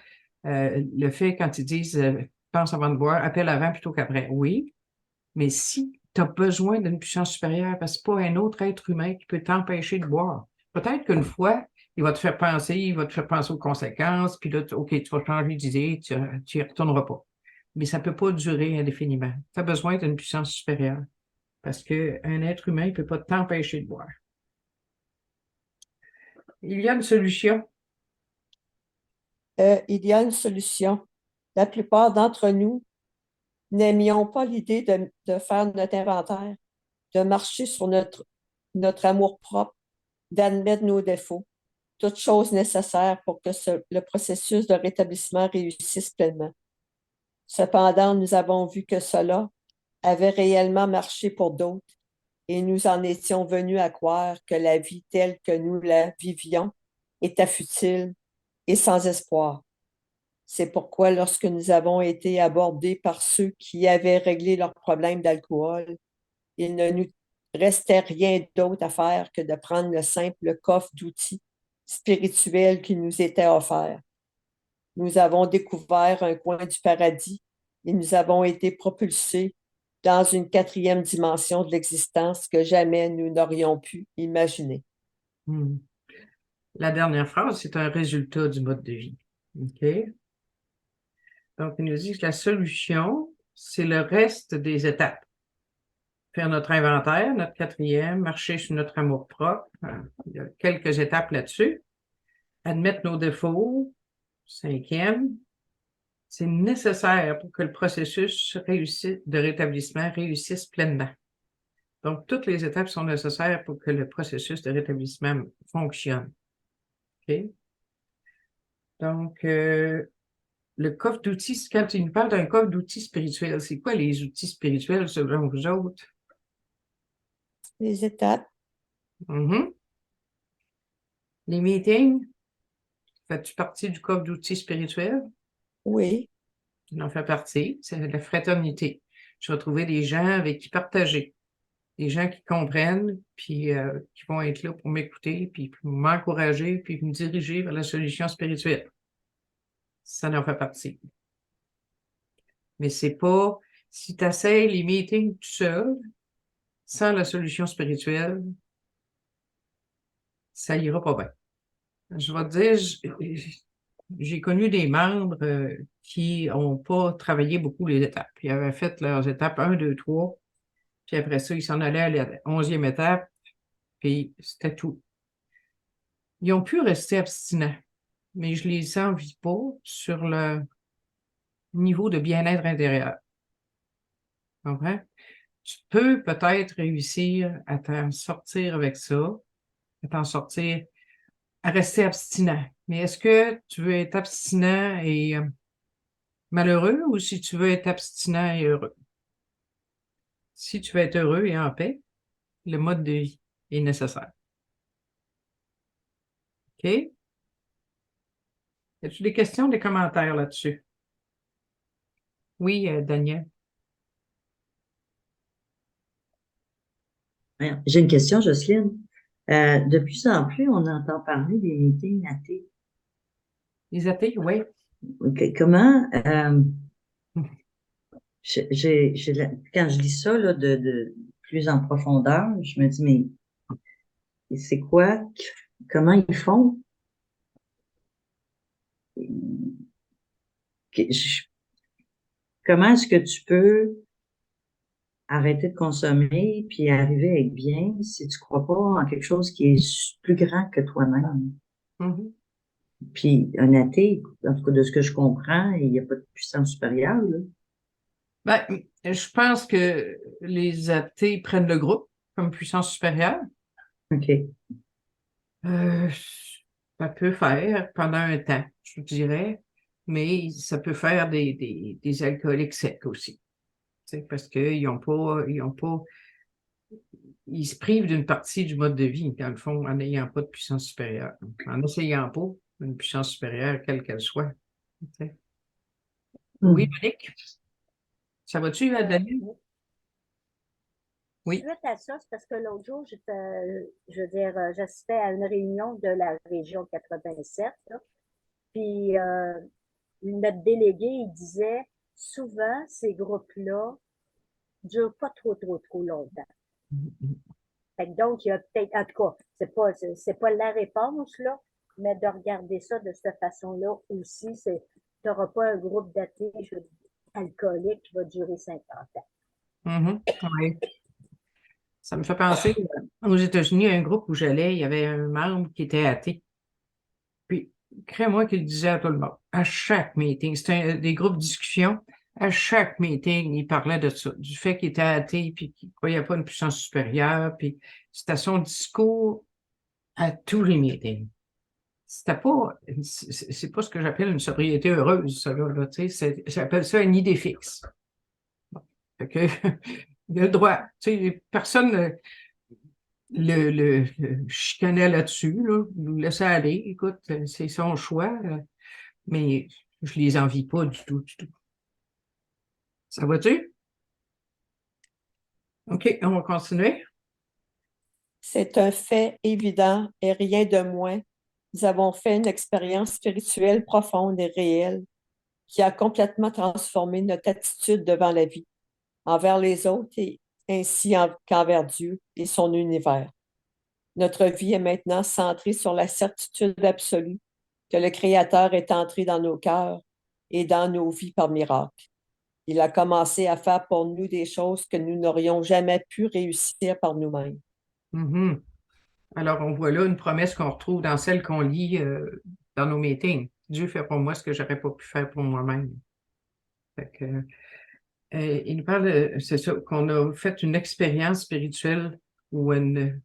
le fait quand ils disent pense avant de boire, appelle avant plutôt qu'après. Oui, mais si tu as besoin d'une puissance supérieure, parce que c'est pas un autre être humain qui peut t'empêcher de boire. Peut-être qu'une fois, il va te faire penser aux conséquences, puis là, OK, tu vas changer d'idée, tu n'y retourneras pas. Mais ça ne peut pas durer indéfiniment. Tu as besoin d'une puissance supérieure. Parce qu'un être humain ne peut pas t'empêcher de boire. Il y a une solution. Il y a une solution. La plupart d'entre nous n'aimions pas l'idée de faire notre inventaire, de marcher sur notre amour-propre, d'admettre nos défauts, toutes choses nécessaires pour que le processus de rétablissement réussisse pleinement. Cependant, nous avons vu que cela avait réellement marché pour d'autres et nous en étions venus à croire que la vie telle que nous la vivions était futile et sans espoir. C'est pourquoi, lorsque nous avons été abordés par ceux qui avaient réglé leurs problèmes d'alcool, il ne nous restait rien d'autre à faire que de prendre le simple coffre d'outils spirituels qui nous était offert. Nous avons découvert un coin du paradis et nous avons été propulsés dans une quatrième dimension de l'existence que jamais nous n'aurions pu imaginer. La dernière phrase, c'est un résultat du mode de vie. OK? Donc, il nous dit que la solution, c'est le reste des étapes. Faire notre inventaire, notre quatrième, marcher sur notre amour-propre. Il y a quelques étapes là-dessus. Admettre nos défauts, cinquième. C'est nécessaire pour que le processus de rétablissement réussisse pleinement. Donc, toutes les étapes sont nécessaires pour que le processus de rétablissement fonctionne. OK? Donc, le coffre d'outils, quand tu nous parles d'un coffre d'outils spirituels, c'est quoi les outils spirituels selon vous autres? Les étapes, Les meetings, fais-tu partie du coffre d'outils spirituels? oui, Il en fait partie, c'est la fraternité. Je vais trouver des gens avec qui partager. des gens qui comprennent, puis qui vont être là pour m'écouter, puis pour m'encourager, puis me diriger vers la solution spirituelle. Ça en fait partie. Mais c'est pas, si tu essaies les meetings tout seul, sans la solution spirituelle, ça ira pas bien. Je vais te dire, j'ai connu des membres qui n'ont pas travaillé beaucoup les étapes. Ils avaient fait leurs étapes 1, 2, 3, puis après ça, ils s'en allaient à la 11e étape, puis c'était tout. Ils ont pu rester abstinents, mais je les envie pas sur le niveau de bien-être intérieur. Tu comprends? Tu peux peut-être réussir à t'en sortir avec ça, à t'en sortir, à rester abstinent. Mais est-ce que tu veux être abstinent et malheureux ou si tu veux être abstinent et heureux? Si tu veux être heureux et en paix, le mode de vie est nécessaire. OK? As-tu des questions, des commentaires là-dessus? Oui, Daniel. J'ai une question, Jocelyne. De plus en plus, on entend parler des meetings athées. Les athées, oui. Comment, quand je lis ça là, de plus en profondeur, je me dis, mais c'est quoi? Comment ils font? Comment est-ce que tu peux arrêter de consommer puis arriver à être bien si tu crois pas en quelque chose qui est plus grand que toi-même? Mhm. Puis un athée, en tout cas de ce que je comprends, il n'y a pas de puissance supérieure, là. Ben, je pense que les athées prennent le groupe comme puissance supérieure. OK. Ça peut faire pendant un temps, je dirais, mais ça peut faire des alcooliques secs aussi. Parce qu'ils ils se privent d'une partie du mode de vie, dans le fond, en n'ayant pas de puissance supérieure. En n'essayant pas une puissance supérieure, quelle qu'elle soit. T'sais. Oui, Monique? Ça va-tu, Daniel? Oui. Suite à ça, c'est parce que l'autre jour, j'assistais à une réunion de la région 87, là, puis notre délégué, il disait, souvent, ces groupes-là durent pas trop longtemps. Fait que donc, il y a peut-être, en tout cas, c'est pas la réponse, là, mais de regarder ça de cette façon-là aussi, tu n'auras pas un groupe d'athées alcooliques qui va durer 50 ans. Mhm. Oui. Ça me fait penser, aux États-Unis, un groupe où j'allais, il y avait un membre qui était athée. Puis, crée-moi qu'il disait à tout le monde, à chaque meeting, c'était des groupes de discussion, à chaque meeting, il parlait de ça, du fait qu'il était athée, puis qu'il ne croyait pas une puissance supérieure, puis c'était son discours à tous les meetings. C'est pas ce que j'appelle une sobriété heureuse, ça, là, tu sais, j'appelle ça une idée fixe. Bon. Fait que, il a le droit, tu sais, personne le chicanait là-dessus, là, nous laissait aller, écoute, c'est son choix, mais je les envie pas du tout, du tout. Ça va-tu? OK, on va continuer. C'est un fait évident et rien de moins. Nous avons fait une expérience spirituelle profonde et réelle qui a complètement transformé notre attitude devant la vie, envers les autres et ainsi qu'envers Dieu et son univers. Notre vie est maintenant centrée sur la certitude absolue que le Créateur est entré dans nos cœurs et dans nos vies par miracle. Il a commencé à faire pour nous des choses que nous n'aurions jamais pu réussir par nous-mêmes. Mhm. Alors, on voit là une promesse qu'on retrouve dans celle qu'on lit dans nos meetings. Dieu fait pour moi ce que j'aurais pas pu faire pour moi-même. Fait que, il nous parle, c'est ça, qu'on a fait une expérience spirituelle ou un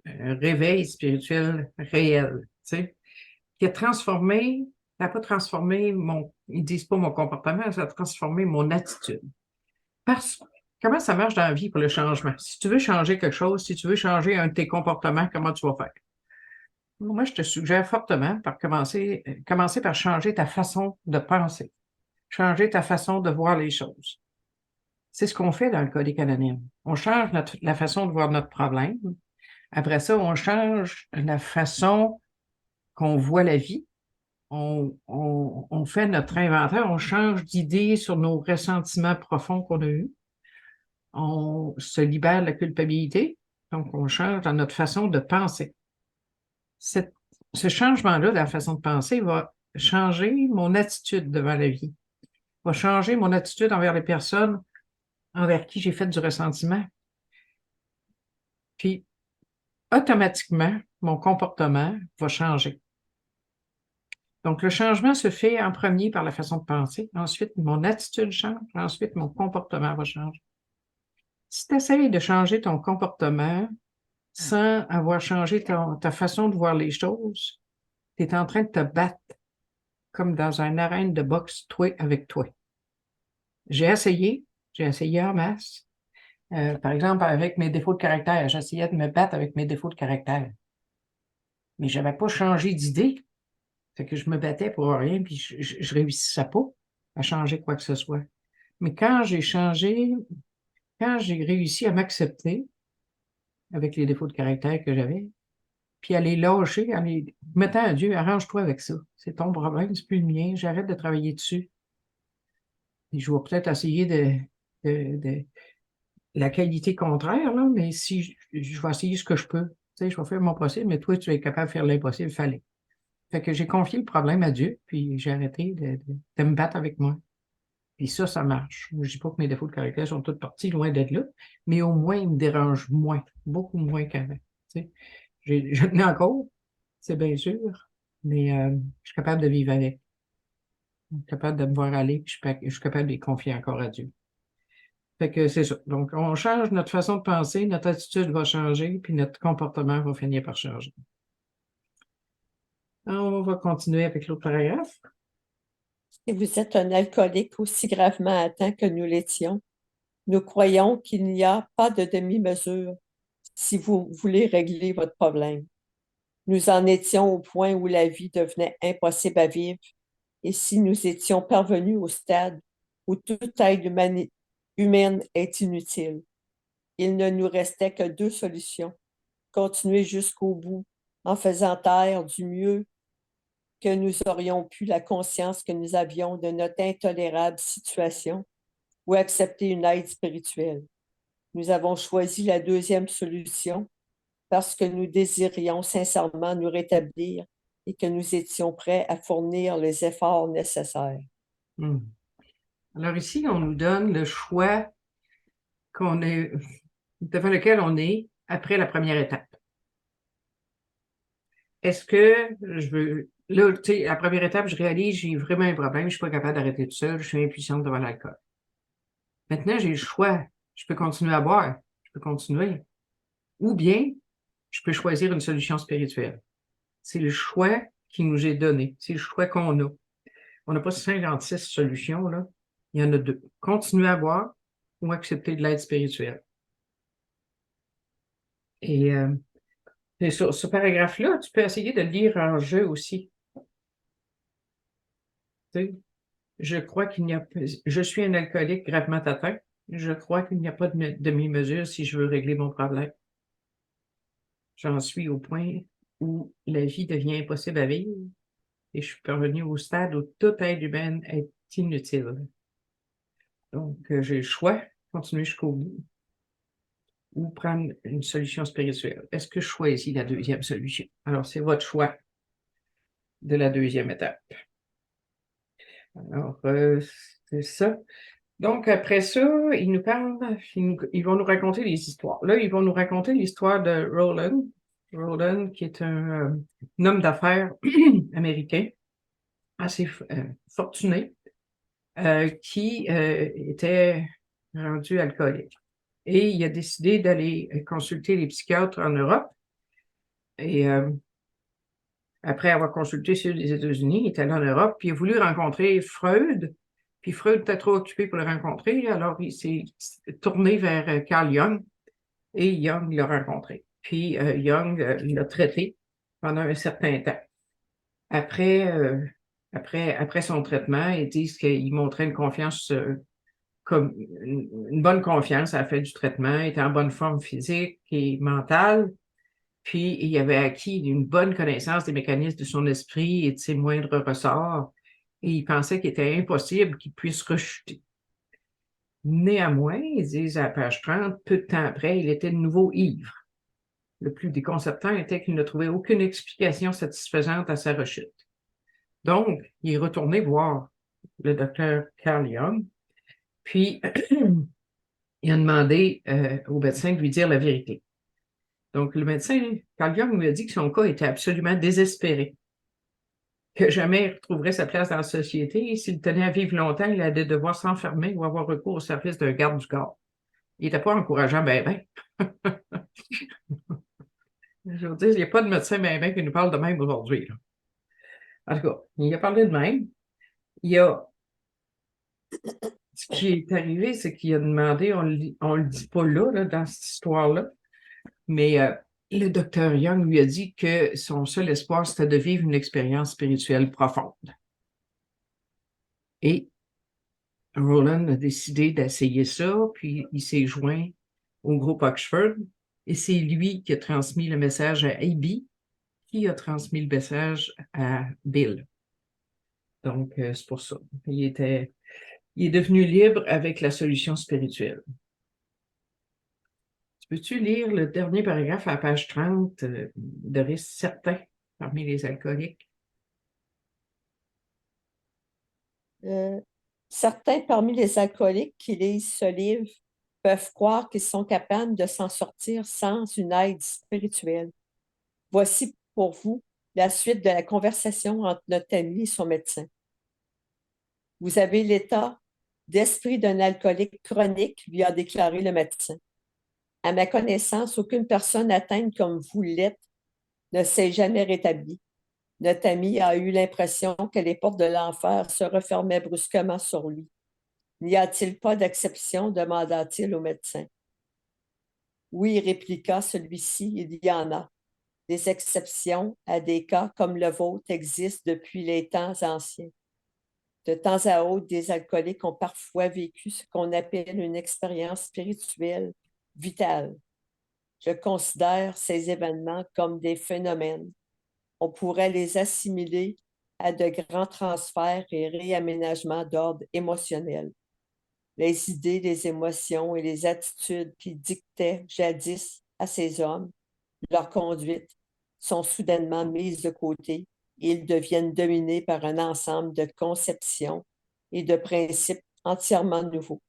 réveil spirituel réel, tu sais, qui a transformé, ça n'a pas transformé ils disent pas mon comportement, ça a transformé mon attitude. Comment ça marche dans la vie pour le changement? Si tu veux changer quelque chose, si tu veux changer un de tes comportements, comment tu vas faire? Moi, je te suggère fortement par commencer par changer ta façon de penser, changer ta façon de voir les choses. C'est ce qu'on fait dans le Code anonyme. On change la façon de voir notre problème. Après ça, on change la façon qu'on voit la vie. On fait notre inventaire, on change d'idée sur nos ressentiments profonds qu'on a eus. On se libère de la culpabilité, donc on change dans notre façon de penser. Ce changement-là dans la façon de penser va changer mon attitude devant la vie, va changer mon attitude envers les personnes envers qui j'ai fait du ressentiment. Puis, automatiquement, mon comportement va changer. Donc, le changement se fait en premier par la façon de penser. Ensuite, mon attitude change. Ensuite, mon comportement va changer. Si tu essayes de changer ton comportement sans avoir changé ta façon de voir les choses, tu es en train de te battre comme dans une arène de boxe, toi avec toi. J'ai essayé en masse. Par exemple, avec mes défauts de caractère, j'essayais de me battre avec mes défauts de caractère. Mais je n'avais pas changé d'idée. Fait que je me battais pour rien, puis je réussissais pas à changer quoi que ce soit. Mais quand j'ai réussi à m'accepter avec les défauts de caractère que j'avais, puis à les lâcher, en les mettant à Dieu, arrange-toi avec ça. C'est ton problème, c'est plus le mien, j'arrête de travailler dessus. Et je vais peut-être essayer de la qualité contraire, là, mais si je vais essayer ce que je peux. Tu sais, je vais faire mon possible, mais toi, tu es capable de faire l'impossible, fallait. Fait que j'ai confié le problème à Dieu, puis j'ai arrêté de me battre avec moi. Puis ça marche. Je dis pas que mes défauts de caractère sont tous partis, loin d'être là, mais au moins, ils me dérangent moins, beaucoup moins qu'avant. Tu sais, je tenais encore, c'est bien sûr, mais je suis capable de vivre avec. Je suis capable de me voir aller, puis je suis capable de les confier encore à Dieu. Fait que c'est ça. Donc, on change notre façon de penser, notre attitude va changer, puis notre comportement va finir par changer. On va continuer avec l'autre paragraphe. Si vous êtes un alcoolique aussi gravement atteint que nous l'étions, nous croyons qu'il n'y a pas de demi-mesure si vous voulez régler votre problème. Nous en étions au point où la vie devenait impossible à vivre, et si nous étions parvenus au stade où toute aide humaine est inutile, il ne nous restait que deux solutions: continuer jusqu'au bout en faisant taire du mieux que nous aurions pu la conscience que nous avions de notre intolérable situation, ou accepter une aide spirituelle. Nous avons choisi la deuxième solution parce que nous désirions sincèrement nous rétablir et que nous étions prêts à fournir les efforts nécessaires. Alors ici, on nous donne le choix devant lequel on est après la première étape. Est-ce que je veux... Là, tu sais, la première étape, je réalise j'ai vraiment un problème, je ne suis pas capable d'arrêter tout seul, je suis impuissante devant l'alcool. Maintenant, j'ai le choix. Je peux continuer à boire, je peux continuer. Ou bien, je peux choisir une solution spirituelle. C'est le choix qui nous est donné. C'est le choix qu'on a. On n'a pas 56 solutions, là. Il y en a deux. Continuer à boire ou accepter de l'aide spirituelle. Et sur ce paragraphe-là, tu peux essayer de le lire en jeu aussi. Tu sais, je suis un alcoolique gravement atteint. Je crois qu'il n'y a pas de demi-mesure si je veux régler mon problème. J'en suis au point où la vie devient impossible à vivre et je suis parvenu au stade où toute aide humaine est inutile. Donc, j'ai le choix, continuer jusqu'au bout ou prendre une solution spirituelle. Est-ce que je choisis la deuxième solution? Alors, c'est votre choix de la deuxième étape. Alors, c'est ça. Donc, après ça, ils vont nous raconter les histoires. Là, ils vont nous raconter l'histoire de Roland. Roland, qui est un homme d'affaires américain, assez fortuné, qui était rendu alcoolique. Et il a décidé d'aller consulter les psychiatres en Europe. Et après avoir consulté ceux des États-Unis, il est allé en Europe, puis il a voulu rencontrer Freud. Puis Freud était trop occupé pour le rencontrer, alors il s'est tourné vers Carl Jung, et Jung l'a rencontré. Puis Jung l'a traité pendant un certain temps. Après son traitement, ils disent qu'il montrait une confiance comme une bonne confiance à la fin du traitement, il était en bonne forme physique et mentale, puis il avait acquis une bonne connaissance des mécanismes de son esprit et de ses moindres ressorts, et il pensait qu'il était impossible qu'il puisse rechuter. Néanmoins, ils disent à la page 30, peu de temps après, il était de nouveau ivre. Le plus déconcertant était qu'il ne trouvait aucune explication satisfaisante à sa rechute. Donc, il est retourné voir le docteur Carl Jung, puis il a demandé au médecin de lui dire la vérité. Donc, le médecin, Carl Jung, lui a dit que son cas était absolument désespéré, que jamais il retrouverait sa place dans la société et s'il tenait à vivre longtemps, il allait devoir s'enfermer ou avoir recours au service d'un garde du corps. Il n'était pas encourageant, ben. Je veux dire, il n'y a pas de médecin ben qui nous parle de même aujourd'hui. En tout cas, il a parlé de même. Ce qui est arrivé, c'est qu'il a demandé, on le dit pas là, dans cette histoire-là, mais le docteur Young lui a dit que son seul espoir, c'était de vivre une expérience spirituelle profonde. Et Roland a décidé d'essayer ça, puis il s'est joint au groupe Oxford, et c'est lui qui a transmis le message à Abby, qui a transmis le message à Bill. Donc, c'est pour ça. Il est devenu libre avec la solution spirituelle. Peux-tu lire le dernier paragraphe à la page 30 de risque certain parmi les alcooliques? Certains parmi les alcooliques qui lisent ce livre peuvent croire qu'ils sont capables de s'en sortir sans une aide spirituelle. Voici pour vous la suite de la conversation entre notre ami et son médecin. Vous avez l'état d'esprit d'un alcoolique chronique, lui a déclaré le médecin. À ma connaissance, aucune personne atteinte comme vous l'êtes ne s'est jamais rétablie. Notre ami a eu l'impression que les portes de l'enfer se refermaient brusquement sur lui. N'y a-t-il pas d'exception? Demanda-t-il au médecin. Oui, répliqua celui-ci, il y en a. Des exceptions à des cas comme le vôtre existent depuis les temps anciens. De temps à autre, des alcooliques ont parfois vécu ce qu'on appelle une expérience spirituelle vitale. Je considère ces événements comme des phénomènes. On pourrait les assimiler à de grands transferts et réaménagements d'ordre émotionnel. Les idées, les émotions et les attitudes qui dictaient jadis à ces hommes leur conduite sont soudainement mises de côté et ils deviennent dominés par un ensemble de conceptions et de principes entièrement nouveaux.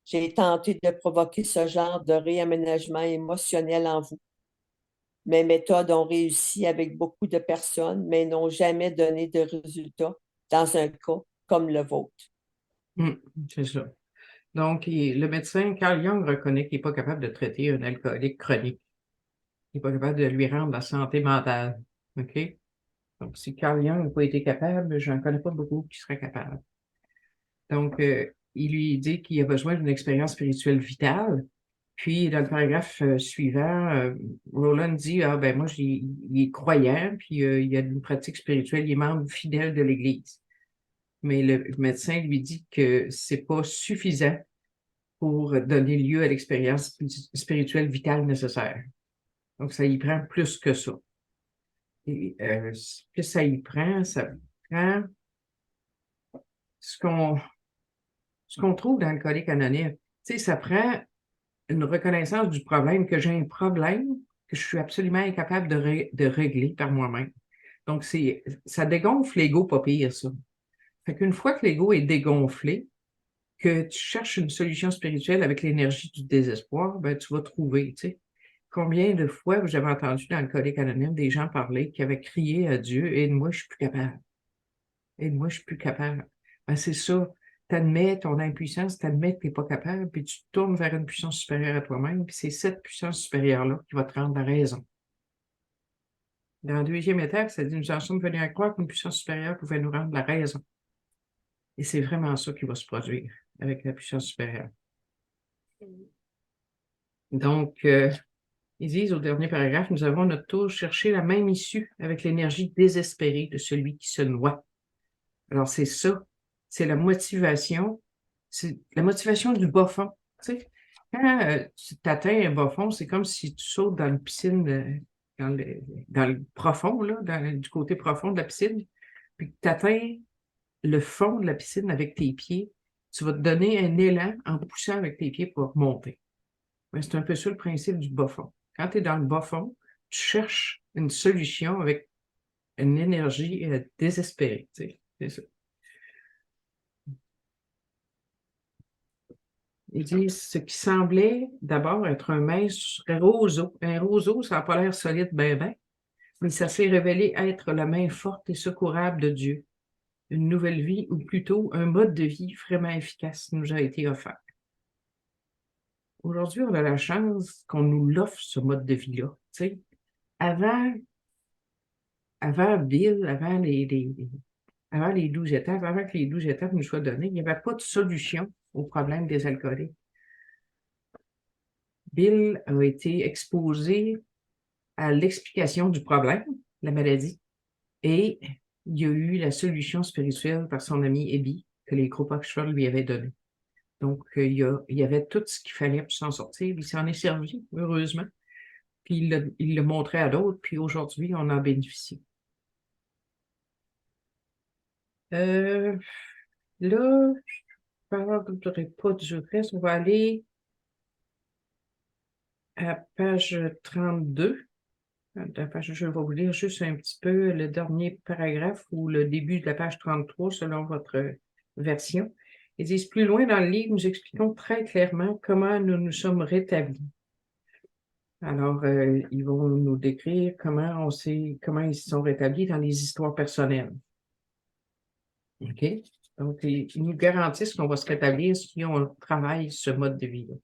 J'ai tenté de provoquer ce genre de réaménagement émotionnel en vous. Mes méthodes ont réussi avec beaucoup de personnes, mais n'ont jamais donné de résultats dans un cas comme le vôtre. C'est ça. Donc, le médecin Carl Jung reconnaît qu'il n'est pas capable de traiter un alcoolique chronique. Il n'est pas capable de lui rendre la santé mentale. OK? Donc, si Carl Jung n'a pas été capable, je n'en connais pas beaucoup qui seraient capables. Donc, il lui dit qu'il a besoin d'une expérience spirituelle vitale. Puis, dans le paragraphe suivant, Roland dit, ah ben moi, il est croyant, puis il a une pratique spirituelle, il est membre fidèle de l'Église. Mais le médecin lui dit que c'est pas suffisant pour donner lieu à l'expérience spirituelle vitale nécessaire. Donc, ça y prend plus que ça. Et plus ça y prend, ça prend ce qu'on trouve dans Alcooliques Anonymes. Tu sais, ça prend une reconnaissance du problème, que j'ai un problème que je suis absolument incapable de régler par moi-même. Donc, ça dégonfle l'ego, pas pire, ça. Fait qu'une fois que l'ego est dégonflé, que tu cherches une solution spirituelle avec l'énergie du désespoir, ben, tu vas trouver, tu sais. Combien de fois j'avais entendu dans Alcooliques Anonymes des gens parler qui avaient crié à Dieu, aide-moi, je suis plus capable. Aide-moi, je suis plus capable. Ben, c'est ça. T'admets ton impuissance, t'admets que tu n'es pas capable, puis tu te tournes vers une puissance supérieure à toi-même, puis c'est cette puissance supérieure-là qui va te rendre la raison. Dans la deuxième étape, ça dit, nous en sommes venus à croire qu'une puissance supérieure pouvait nous rendre la raison. Et c'est vraiment ça qui va se produire avec la puissance supérieure. Donc, ils disent au dernier paragraphe, nous avons à notre tour cherché la même issue avec l'énergie désespérée de celui qui se noie. Alors, c'est ça. C'est la motivation, c'est la motivation du bas fond. Tu sais, quand tu atteins un bas fond, c'est comme si tu sautes dans une piscine, dans le profond, là, du côté profond de la piscine, puis que tu atteins le fond de la piscine avec tes pieds. Tu vas te donner un élan en poussant avec tes pieds pour remonter. Ben, c'est un peu ça le principe du bas fond. Quand tu es dans le bas fond, tu cherches une solution avec une énergie désespérée. Tu sais, c'est ça. Ils disent ce qui semblait d'abord être un mince roseau. Un roseau, ça n'a pas l'air solide, ben, mais ça s'est révélé être la main forte et secourable de Dieu. Une nouvelle vie, ou plutôt un mode de vie vraiment efficace nous a été offert. Aujourd'hui, on a la chance qu'on nous l'offre, ce mode de vie-là. Tu sais, avant Bill, avant les 12 étapes, avant que les 12 étapes nous soient données, il n'y avait pas de solution au problème des alcooliques. Bill a été exposé à l'explication du problème, la maladie, et il y a eu la solution spirituelle par son ami Ebi, que les groupes Oxford lui avaient donné. Donc, il y avait tout ce qu'il fallait pour s'en sortir. Il s'en est servi, heureusement. Puis il l'a montré à d'autres, puis aujourd'hui, on en bénéficie. Là, je ne parlerai pas du reste. On va aller à page 32. Je vais vous lire juste un petit peu le dernier paragraphe ou le début de la page 33 selon votre version. Ils disent, plus loin dans le livre, nous expliquons très clairement comment nous nous sommes rétablis. Alors, ils vont nous décrire comment ils se sont rétablis dans les histoires personnelles. OK? Donc, ils nous garantissent qu'on va se rétablir si on travaille ce mode de vie-là.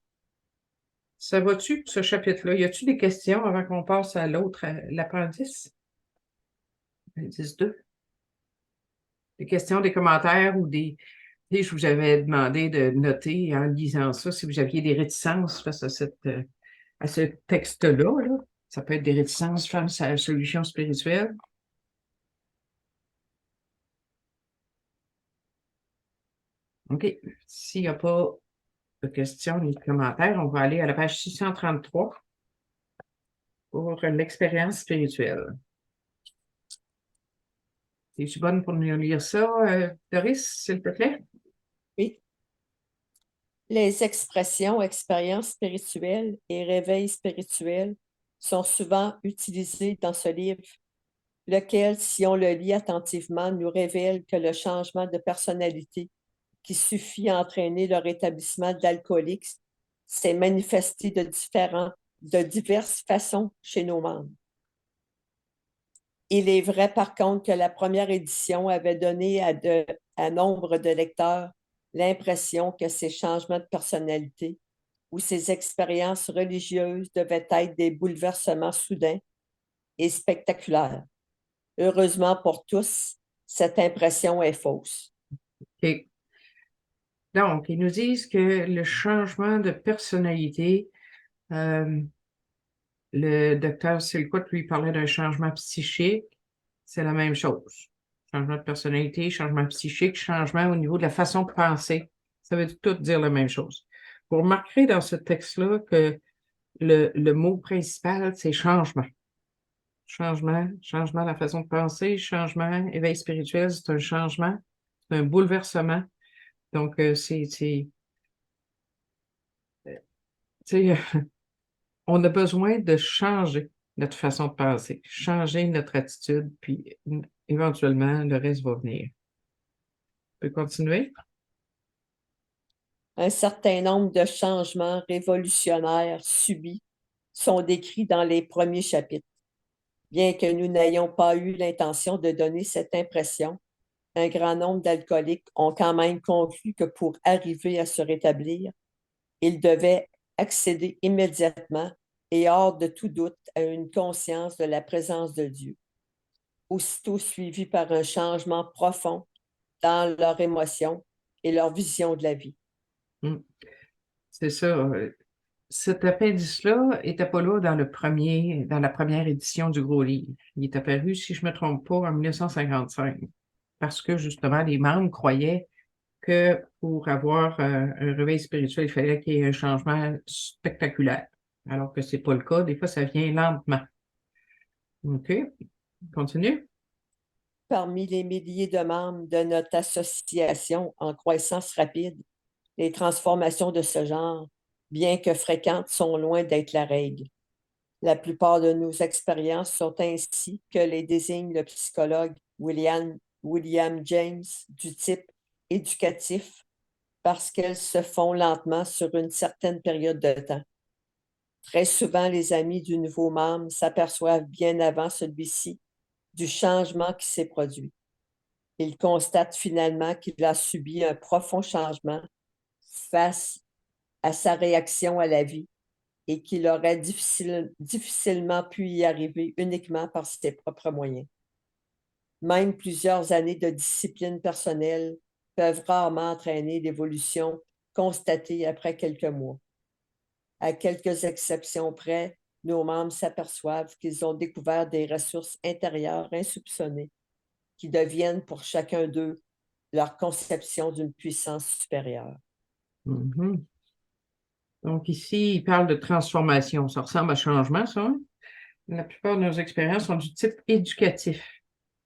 Ça va-tu, ce chapitre-là? Y a-t-il des questions avant qu'on passe à l'autre, l'appendice? Appendice 2. Des questions, des commentaires ou je vous avais demandé de noter en lisant ça si vous aviez des réticences face à ce texte-là. Là. Ça peut être des réticences face à la solution spirituelle. OK. S'il n'y a pas de questions ni de commentaires, on va aller à la page 633 pour l'expérience spirituelle. Es-tu bonne pour nous lire ça, Doris, s'il te plaît? Oui. Les expressions expérience spirituelle et réveil spirituel sont souvent utilisées dans ce livre, lequel, si on le lit attentivement, nous révèle que le changement de personnalité qui suffit à entraîner le rétablissement de l'alcoolique s'est manifesté de diverses façons chez nos membres. Il est vrai, par contre, que la première édition avait donné à nombre de lecteurs l'impression que ces changements de personnalité ou ces expériences religieuses devaient être des bouleversements soudains et spectaculaires. Heureusement pour tous, cette impression est fausse. OK. Donc, ils nous disent que le changement de personnalité, le docteur Silcout lui parlait d'un changement psychique, c'est la même chose. Changement de personnalité, changement psychique, changement au niveau de la façon de penser. Ça veut tout dire la même chose. Vous remarquerez dans ce texte-là que le mot principal, c'est changement. Changement de la façon de penser, changement, éveil spirituel, c'est un changement, c'est un bouleversement. Donc, on a besoin de changer notre façon de penser, changer notre attitude, puis éventuellement, le reste va venir. On peut continuer? Un certain nombre de changements révolutionnaires subis sont décrits dans les premiers chapitres. Bien que nous n'ayons pas eu l'intention de donner cette impression, un grand nombre d'alcooliques ont quand même conclu que pour arriver à se rétablir, ils devaient accéder immédiatement et hors de tout doute à une conscience de la présence de Dieu, aussitôt suivi par un changement profond dans leurs émotions et leur vision de la vie. C'est ça. Cet appendice-là n'était pas là dans la première édition du gros livre. Il est apparu, si je ne me trompe pas, en 1955. Parce que, justement, les membres croyaient que pour avoir un réveil spirituel, il fallait qu'il y ait un changement spectaculaire, alors que c'est pas le cas. Des fois, ça vient lentement. OK? Continue. Parmi les milliers de membres de notre association en croissance rapide, les transformations de ce genre, bien que fréquentes, sont loin d'être la règle. La plupart de nos expériences sont ainsi que les désigne le psychologue William James du type éducatif parce qu'elles se font lentement sur une certaine période de temps. Très souvent, les amis du nouveau membre s'aperçoivent bien avant celui-ci du changement qui s'est produit. Ils constatent finalement qu'il a subi un profond changement face à sa réaction à la vie et qu'il aurait difficilement pu y arriver uniquement par ses propres moyens. Même plusieurs années de discipline personnelle peuvent rarement entraîner l'évolution constatée après quelques mois. À quelques exceptions près, nos membres s'aperçoivent qu'ils ont découvert des ressources intérieures insoupçonnées qui deviennent pour chacun d'eux leur conception d'une puissance supérieure. Mhm. Donc ici, il parle de transformation. Ça ressemble à changement, ça, hein? La plupart de nos expériences sont du type éducatif,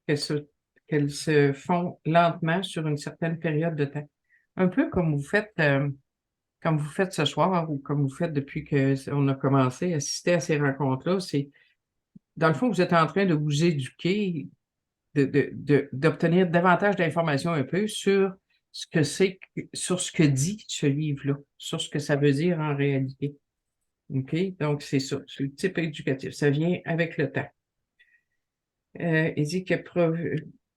qu'elles se font lentement sur une certaine période de temps. Un peu comme vous faites ce soir ou comme vous faites depuis qu'on a commencé à assister à ces rencontres-là. C'est, dans le fond, vous êtes en train de vous éduquer, d'obtenir davantage d'informations un peu sur ce que c'est, sur ce que dit ce livre-là, sur ce que ça veut dire en réalité. OK? Donc, c'est ça, c'est le type éducatif. Ça vient avec le temps. Il dit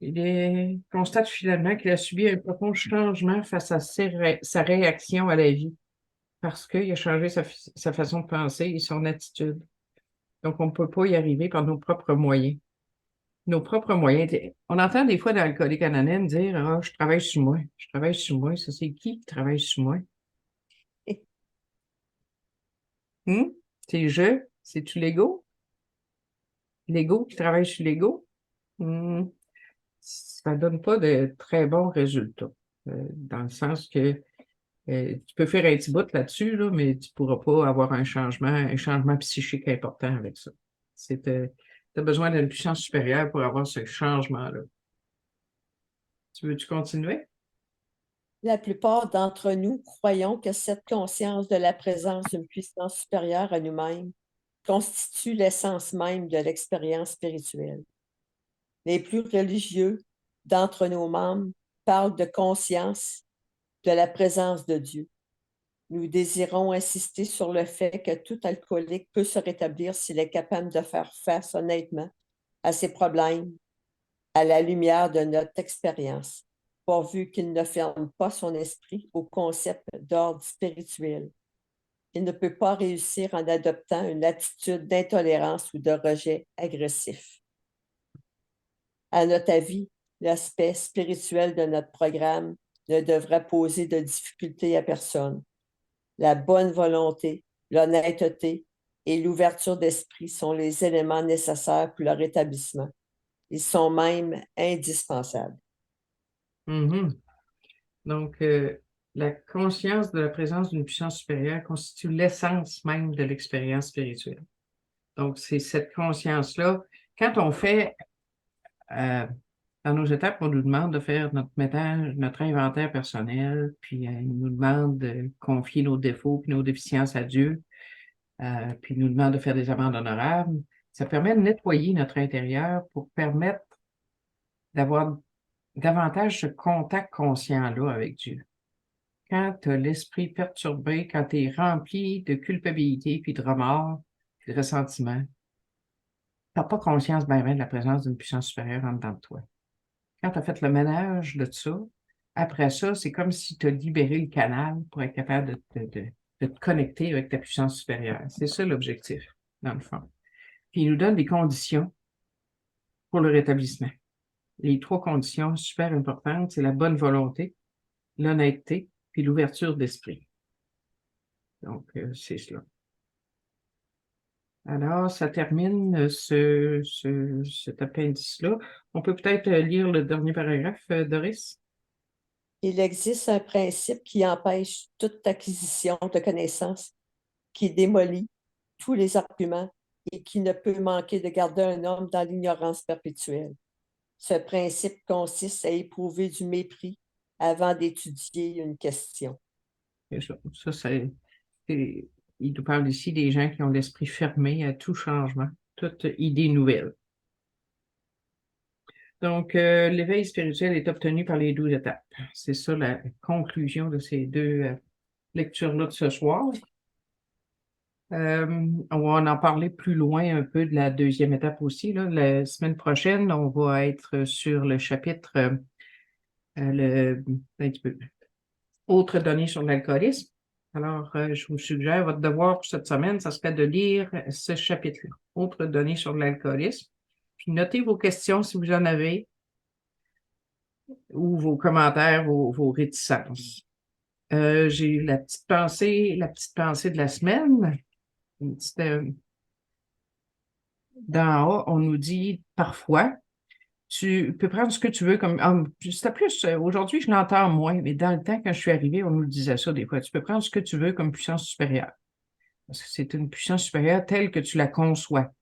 il constate finalement qu'il a subi un profond changement face à sa réaction à la vie parce qu'il a changé sa façon de penser et son attitude. Donc, on ne peut pas y arriver par nos propres moyens. Nos propres moyens. On entend des fois dans l'Alcoolique Anonyme dire ah, je travaille sur moi. Je travaille sur moi. Ça, c'est qui travaille sur moi? Hum? C'est je? C'est-tu l'ego? L'ego qui travaille sur l'ego? Ça donne pas de très bons résultats. Dans le sens que tu peux faire un petit bout là-dessus, là, mais tu pourras pas avoir un changement psychique important avec ça. Tu as besoin d'une puissance supérieure pour avoir ce changement-là. Tu veux-tu continuer? La plupart d'entre nous croyons que cette conscience de la présence d'une puissance supérieure à nous-mêmes constitue l'essence même de l'expérience spirituelle. Les plus religieux d'entre nos membres parlent de conscience de la présence de Dieu. Nous désirons insister sur le fait que tout alcoolique peut se rétablir s'il est capable de faire face honnêtement à ses problèmes à la lumière de notre expérience, pourvu qu'il ne ferme pas son esprit au concept d'ordre spirituel. Il ne peut pas réussir en adoptant une attitude d'intolérance ou de rejet agressif. À notre avis, l'aspect spirituel de notre programme ne devrait poser de difficultés à personne. La bonne volonté, l'honnêteté et l'ouverture d'esprit sont les éléments nécessaires pour leur établissement. Ils sont même indispensables. Mhm. Donc, la conscience de la présence d'une puissance supérieure constitue l'essence même de l'expérience spirituelle. Donc, c'est cette conscience-là. Quand on fait, dans nos étapes, on nous demande de faire notre ménage, notre inventaire personnel, puis il nous demande de confier nos défauts puis nos déficiences à Dieu, puis il nous demande de faire des amendes honorables. Ça permet de nettoyer notre intérieur pour permettre d'avoir davantage ce contact conscient-là avec Dieu. Quand tu as l'esprit perturbé, quand tu es rempli de culpabilité, puis de remords, puis de ressentiment, tu n'as pas conscience bien de la présence d'une puissance supérieure en dedans de toi. Quand tu as fait le ménage de ça, après ça, c'est comme si tu as libéré le canal pour être capable de te connecter avec ta puissance supérieure. C'est ça l'objectif, dans le fond. Puis il nous donne des conditions pour le rétablissement. Les 3 conditions super importantes, c'est la bonne volonté, l'honnêteté, puis l'ouverture d'esprit. Donc, c'est cela. Alors, ça termine cet appendice-là. On peut peut-être lire le dernier paragraphe, Doris? Il existe un principe qui empêche toute acquisition de connaissances, qui démolit tous les arguments et qui ne peut manquer de garder un homme dans l'ignorance perpétuelle. Ce principe consiste à éprouver du mépris avant d'étudier une question. Et il nous parle ici des gens qui ont l'esprit fermé à tout changement, toute idée nouvelle. Donc, l'éveil spirituel est obtenu par les 12 étapes. C'est ça la conclusion de ces deux lectures-là de ce soir. On va en parler plus loin un peu de la deuxième étape aussi, là. La semaine prochaine, on va être sur le chapitre un petit peu, autres données sur l'alcoolisme. Alors, je vous suggère, votre devoir pour cette semaine, ça serait de lire ce chapitre-là, autres données sur l'alcoolisme. Puis notez vos questions si vous en avez, ou vos commentaires, vos réticences. J'ai la petite pensée de la semaine. Une petite, d'en haut, on nous dit parfois, tu peux prendre ce que tu veux comme. C'était plus, aujourd'hui, je l'entends moins, mais dans le temps, quand je suis arrivée, on nous le disait ça des fois. Tu peux prendre ce que tu veux comme puissance supérieure. Parce que c'est une puissance supérieure telle que tu la conçois.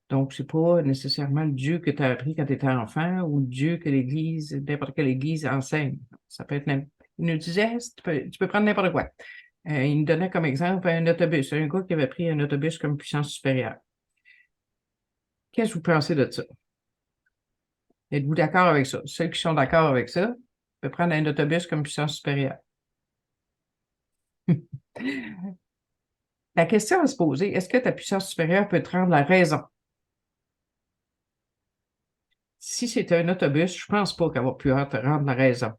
Donc, c'est pas nécessairement le Dieu que tu as appris quand tu étais enfant ou le Dieu que l'Église, n'importe quelle Église enseigne. Ça peut être. Il nous disait, tu peux prendre n'importe quoi. Il nous donnait comme exemple un autobus. Un gars qui avait pris un autobus comme puissance supérieure. Qu'est-ce que vous pensez de ça? Êtes-vous d'accord avec ça? Ceux qui sont d'accord avec ça peuvent prendre un autobus comme puissance supérieure. La question à se poser, est-ce que ta puissance supérieure peut te rendre la raison? Si c'est un autobus, je ne pense pas qu'elle va pouvoir te rendre la raison.